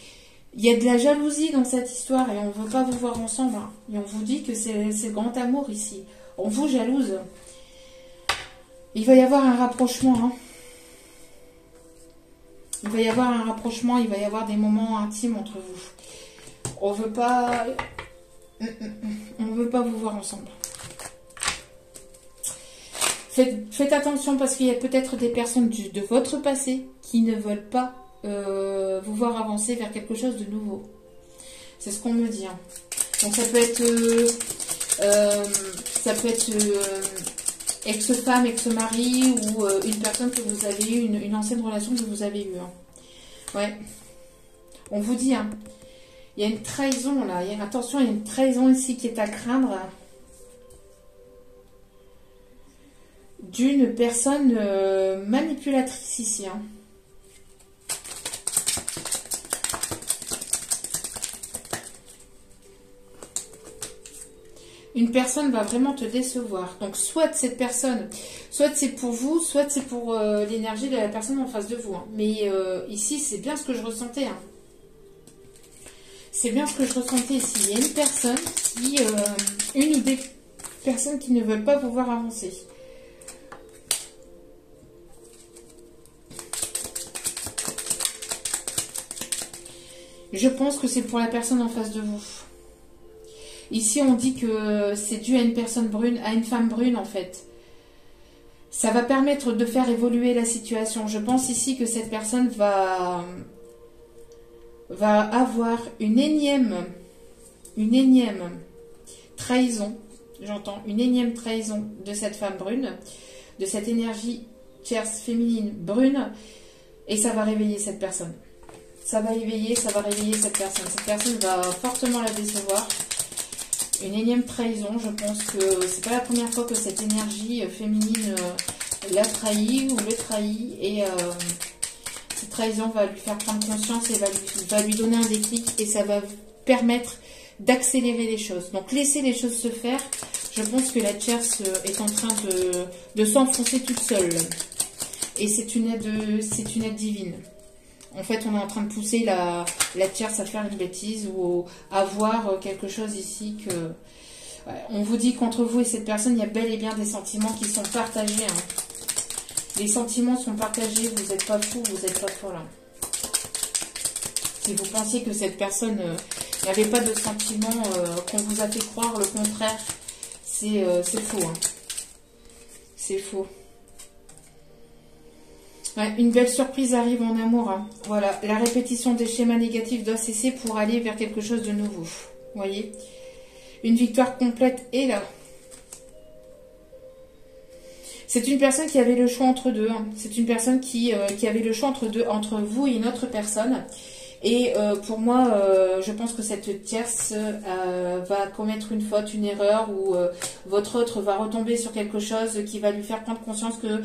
Il y a de la jalousie dans cette histoire et on ne veut pas vous voir ensemble. Hein. Et on vous dit que c'est le grand amour ici. On vous jalouse. Il va y avoir un rapprochement. Hein. Il va y avoir un rapprochement, il va y avoir des moments intimes entre vous. On veut pas vous voir ensemble. Faites attention parce qu'il y a peut-être des personnes de votre passé qui ne veulent pas vous voir avancer vers quelque chose de nouveau. C'est ce qu'on me dit. Hein. Donc ça peut être ex-femme, ex-mari ou une personne que vous avez eu, une ancienne relation que vous avez eue. Hein. Ouais. On vous dit, hein. Il y a une trahison là. Attention, il y a une trahison ici qui est à craindre. D'une personne manipulatrice ici. Hein. Une personne va vraiment te décevoir. Donc, soit cette personne, soit c'est pour vous, soit c'est pour l'énergie de la personne en face de vous. Hein. Mais ici, c'est bien ce que je ressentais. Hein. C'est bien ce que je ressentais ici. Il y a une personne une ou des personnes qui ne veulent pas vous voir avancer. Je pense que c'est pour la personne en face de vous. Ici, on dit que c'est dû à une personne brune, à une femme brune en fait. Ça va permettre de faire évoluer la situation. Je pense ici que cette personne va avoir une énième trahison. J'entends une énième trahison de cette femme brune, de cette énergie tierce féminine brune, et ça va réveiller cette personne. Ça va réveiller cette personne. Cette personne va fortement la décevoir. Une énième trahison. Je pense que c'est pas la première fois que cette énergie féminine l'a trahi ou le trahit. Et cette trahison va lui faire prendre conscience et va lui donner un déclic. Et ça va permettre d'accélérer les choses. Donc laissez les choses se faire. Je pense que la tierce est en train de s'enfoncer toute seule. Et c'est une aide divine. En fait, on est en train de pousser la tierce à faire une bêtise ou à voir quelque chose ici que... Ouais, on vous dit qu'entre vous et cette personne, il y a bel et bien des sentiments qui sont partagés. Hein. Les sentiments sont partagés, vous n'êtes pas fou, vous n'êtes pas folle. Hein. Si vous pensiez que cette personne n'avait pas de sentiments, qu'on vous a fait croire le contraire, c'est faux. Hein. C'est faux. Ouais, une belle surprise arrive en amour. Hein. Voilà, la répétition des schémas négatifs doit cesser pour aller vers quelque chose de nouveau. Vous voyez, une victoire complète est là. C'est une personne qui avait le choix entre deux. Hein. C'est une personne qui avait le choix entre deux, entre vous et une autre personne. Et pour moi, je pense que cette tierce va commettre une faute, une erreur, ou votre autre va retomber sur quelque chose qui va lui faire prendre conscience qu'il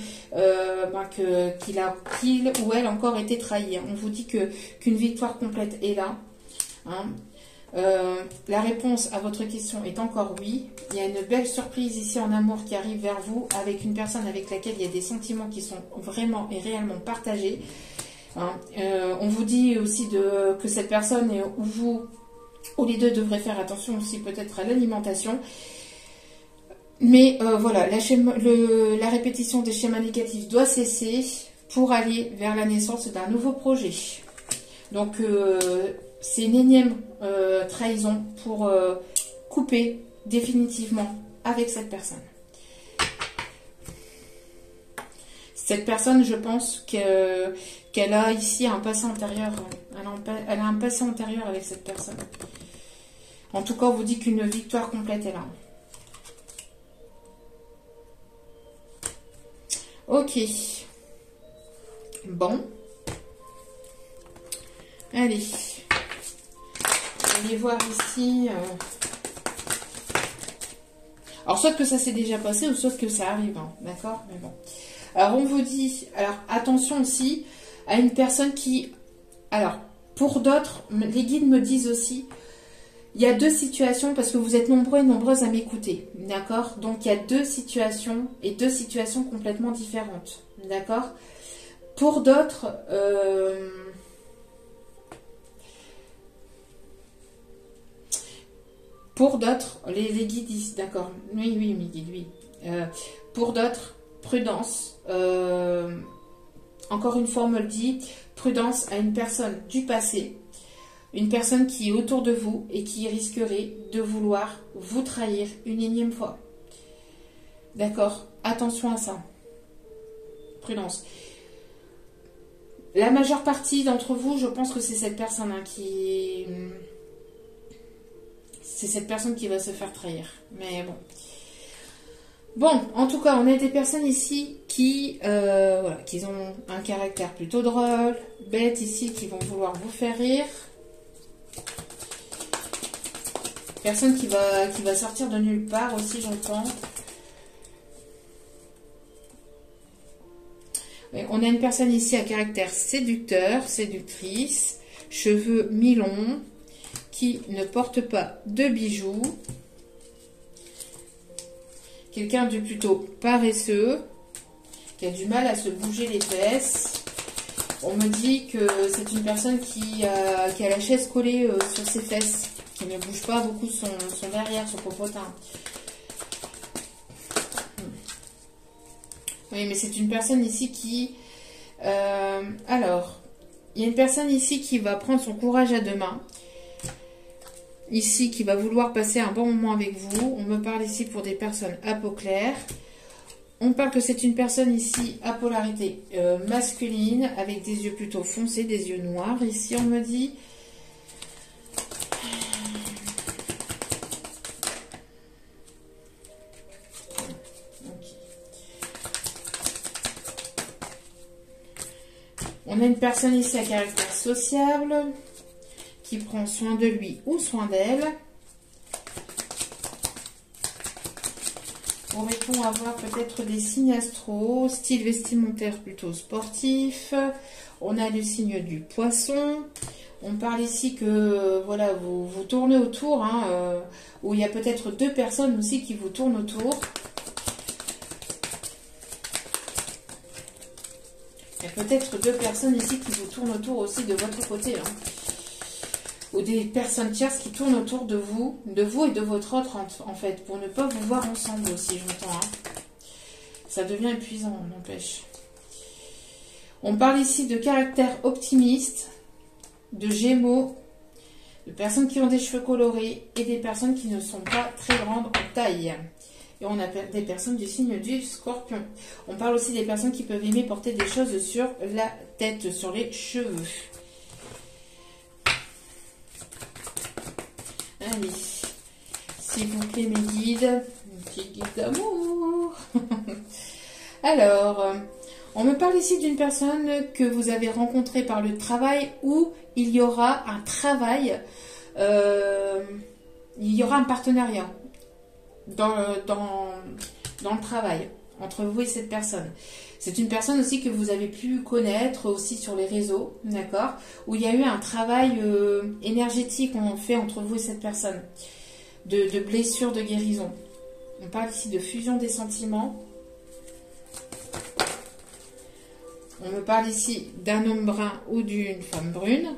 ou elle encore été trahi. On vous dit qu'une victoire complète est là. Hein. La réponse à votre question est encore oui. Il y a une belle surprise ici en amour qui arrive vers vous avec une personne avec laquelle il y a des sentiments qui sont vraiment et réellement partagés. Hein. On vous dit aussi que cette personne ou vous ou les deux devrez faire attention aussi peut-être à l'alimentation. Mais voilà, la répétition des schémas négatifs doit cesser pour aller vers la naissance d'un nouveau projet. Donc c'est une énième trahison pour couper définitivement avec cette personne. Cette personne, je pense qu'elle a ici un passé antérieur. Elle a un passé antérieur avec cette personne. En tout cas, on vous dit qu'une victoire complète est là. Ok. Bon. Allez. Allez voir ici. Alors, soit que ça s'est déjà passé, ou soit que ça arrive. Hein, d'accord? Mais bon. Alors, on vous dit... Alors, attention aussi à une personne qui... Alors, pour d'autres, les guides me disent aussi... Il y a deux situations, parce que vous êtes nombreux et nombreuses à m'écouter. D'accord? Donc, il y a deux situations, et deux situations complètement différentes. D'accord? Pour d'autres... Pour d'autres, les guides disent, d'accord, oui, mes guides, oui. Pour d'autres, prudence. Encore une fois, on me le dit, prudence à une personne du passé, une personne qui est autour de vous et qui risquerait de vouloir vous trahir une énième fois. D'accord? Attention à ça. Prudence. La majeure partie d'entre vous, je pense que c'est cette personne qui... C'est cette personne qui va se faire trahir. Mais bon. Bon, en tout cas, on a des personnes ici qui ont un caractère plutôt drôle, bête ici, qui vont vouloir vous faire rire. Personne qui va sortir de nulle part aussi, j'entends. On a une personne ici à caractère séducteur, séductrice, cheveux mi-longs, qui ne porte pas de bijoux. Quelqu'un de plutôt paresseux, qui a du mal à se bouger les fesses. On me dit que c'est une personne qui a la chaise collée sur ses fesses, qui ne bouge pas beaucoup son derrière, son popotin. Oui, mais c'est une personne ici qui... alors, il y a une personne ici qui va prendre son courage à deux mains. Ici, qui va vouloir passer un bon moment avec vous. On me parle ici pour des personnes à peau claire. On parle que c'est une personne ici à polarité masculine, avec des yeux plutôt foncés, des yeux noirs. Ici, on me dit... On a une personne ici à caractère sociable, qui prend soin de lui ou soin d'elle. Pourrait-on avoir peut-être des signes astro, style vestimentaire plutôt sportif. On a le signe du poisson. On parle ici que voilà, vous tournez autour, hein, où il y a peut-être deux personnes aussi qui vous tournent autour. Il y a peut-être deux personnes ici qui vous tournent autour aussi de votre côté. Hein. Ou des personnes tierces qui tournent autour de vous et de votre autre, en fait, pour ne pas vous voir ensemble aussi, j'entends. Hein. Ça devient épuisant, on n'empêche. On parle ici de caractère optimiste, de gémeaux, de personnes qui ont des cheveux colorés et des personnes qui ne sont pas très grandes en taille. Et on a des personnes du signe du scorpion. On parle aussi des personnes qui peuvent aimer porter des choses sur la tête, sur les cheveux. Allez, s'il vous plaît mes guides, un petit guide d'amour. Alors, on me parle ici d'une personne que vous avez rencontrée par le travail où il y aura un travail, il y aura un partenariat dans le travail entre vous et cette personne. C'est une personne aussi que vous avez pu connaître aussi sur les réseaux, d'accord, où il y a eu un travail énergétique qu'on fait entre vous et cette personne, de blessure, de guérison. On parle ici de fusion des sentiments. On me parle ici d'un homme brun ou d'une femme brune.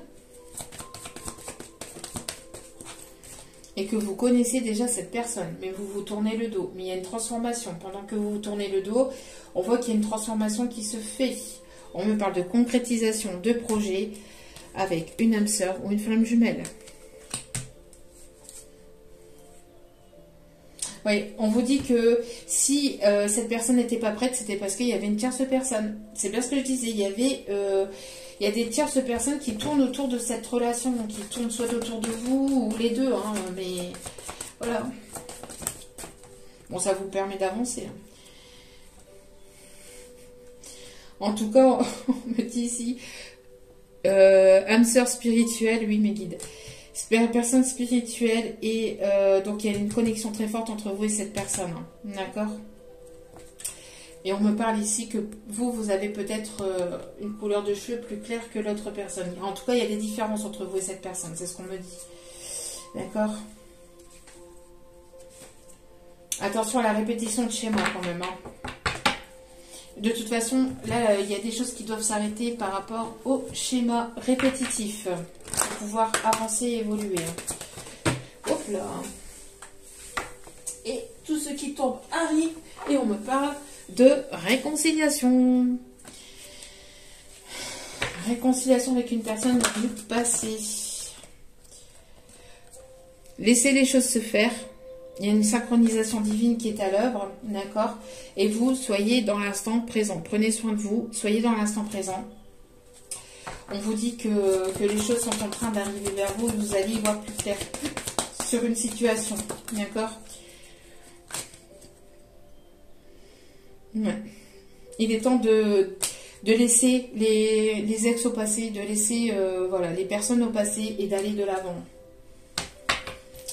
Et que vous connaissez déjà cette personne, mais vous vous tournez le dos. Mais il y a une transformation. Pendant que vous vous tournez le dos, on voit qu'il y a une transformation qui se fait. On me parle de concrétisation de projet avec une âme sœur ou une flamme jumelle. Oui, on vous dit que si cette personne n'était pas prête, c'était parce qu'il y avait une tierce personne. C'est bien ce que je disais. Il y a des tierces personnes qui tournent autour de cette relation, qui tournent soit autour de vous ou les deux, hein, mais voilà. Bon, ça vous permet d'avancer. En tout cas, on me dit ici, âme sœur spirituelle, oui, mes guides. Personne spirituelle et donc il y a une connexion très forte entre vous et cette personne, hein, d'accord? Et on me parle ici que vous avez peut-être une couleur de cheveux plus claire que l'autre personne. En tout cas, il y a des différences entre vous et cette personne. C'est ce qu'on me dit. D'accord? Attention à la répétition de schéma quand même. Hein. De toute façon, là, il y a des choses qui doivent s'arrêter par rapport au schéma répétitif. Pour pouvoir avancer et évoluer. Hein. Hop là. Et tout ce qui tombe arrive. Et on me parle de réconciliation. Réconciliation avec une personne du passé. Laissez les choses se faire. Il y a une synchronisation divine qui est à l'œuvre, d'accord? Et vous, soyez dans l'instant présent. Prenez soin de vous, soyez dans l'instant présent. On vous dit que les choses sont en train d'arriver vers vous et vous allez y voir plus clair sur une situation, d'accord? Ouais. Il est temps de laisser les ex au passé, de laisser voilà, les personnes au passé et d'aller de l'avant.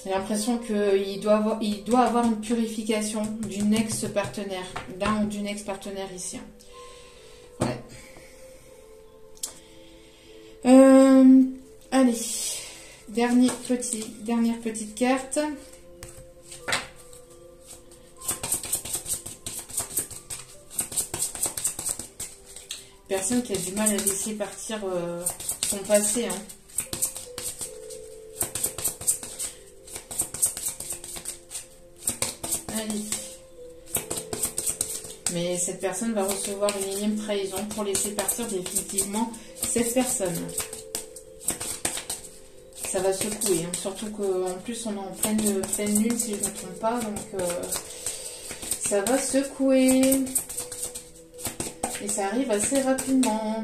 J'ai l'impression qu'il doit avoir une purification d'une ex-partenaire, d'un ou d'une ex-partenaire ici. Ouais. Allez, dernière petite carte. Personne qui a du mal à laisser partir son passé. Hein. Allez. Mais cette personne va recevoir une énième trahison pour laisser partir définitivement cette personne. Ça va secouer. Hein. Surtout qu'en plus on est en pleine lune si je ne me trompe pas. Donc ça va secouer. Et ça arrive assez rapidement.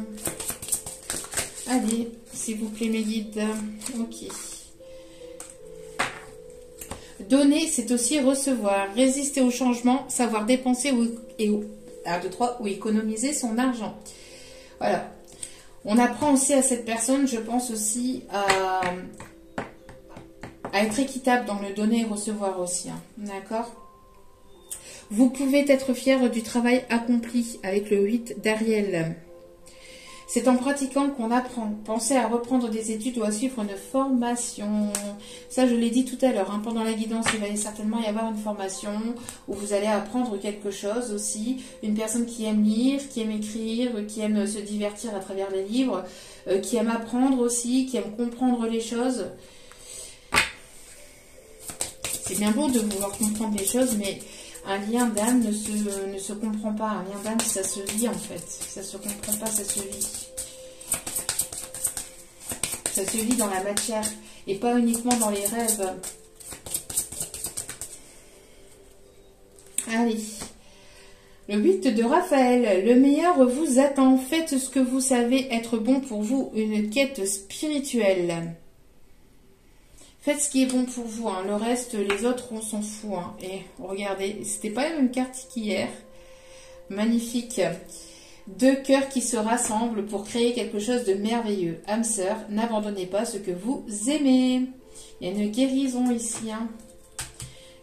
Allez, s'il vous plaît mes guides. Ok. Donner, c'est aussi recevoir. Résister au changement, savoir dépenser ou économiser son argent. Voilà. On apprend aussi à cette personne, je pense aussi, à être équitable dans le donner et recevoir aussi. Hein. D'accord ? Vous pouvez être fier du travail accompli avec le 8 d'Ariel. C'est en pratiquant qu'on apprend. Pensez à reprendre des études ou à suivre une formation. Ça, je l'ai dit tout à l'heure. Hein. Pendant la guidance, il va certainement y avoir une formation où vous allez apprendre quelque chose aussi. Une personne qui aime lire, qui aime écrire, qui aime se divertir à travers les livres, qui aime apprendre aussi, qui aime comprendre les choses. C'est bien beau de vouloir comprendre les choses, mais un lien d'âme ne se comprend pas. Un lien d'âme, ça se vit en fait. Ça se comprend pas, ça se vit. Ça se vit dans la matière et pas uniquement dans les rêves. Allez. Le 8 de Raphaël. Le meilleur vous attend. Faites ce que vous savez être bon pour vous. Une quête spirituelle. Faites ce qui est bon pour vous. Hein. Le reste, les autres, on s'en fout. Hein. Et regardez, c'était pas la même carte qu'hier. Magnifique. Deux cœurs qui se rassemblent pour créer quelque chose de merveilleux. Âme sœur, n'abandonnez pas ce que vous aimez. Il y a une guérison ici. Hein.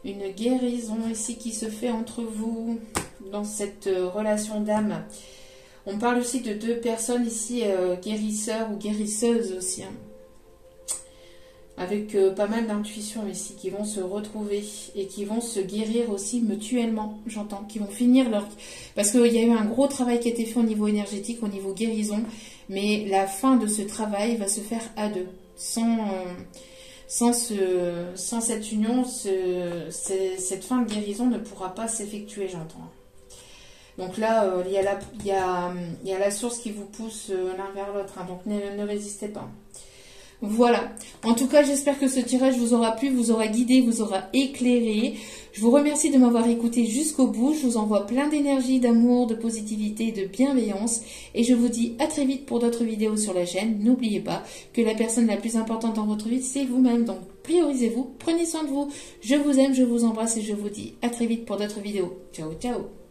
Une guérison ici qui se fait entre vous dans cette relation d'âme. On parle aussi de deux personnes ici, guérisseurs ou guérisseuses aussi. Hein. Avec pas mal d'intuition ici, qui vont se retrouver et qui vont se guérir aussi mutuellement, j'entends, qui vont finir leur... Parce qu'il y a eu un gros travail qui a été fait au niveau énergétique, au niveau guérison, mais la fin de ce travail va se faire à deux. Sans cette union, cette fin de guérison ne pourra pas s'effectuer, j'entends. Donc là, il y a la source qui vous pousse l'un vers l'autre, hein, donc ne résistez pas. Voilà. En tout cas, j'espère que ce tirage vous aura plu, vous aura guidé, vous aura éclairé. Je vous remercie de m'avoir écouté jusqu'au bout. Je vous envoie plein d'énergie, d'amour, de positivité, de bienveillance. Et je vous dis à très vite pour d'autres vidéos sur la chaîne. N'oubliez pas que la personne la plus importante dans votre vie, c'est vous-même. Donc, priorisez-vous, prenez soin de vous. Je vous aime, je vous embrasse et je vous dis à très vite pour d'autres vidéos. Ciao, ciao.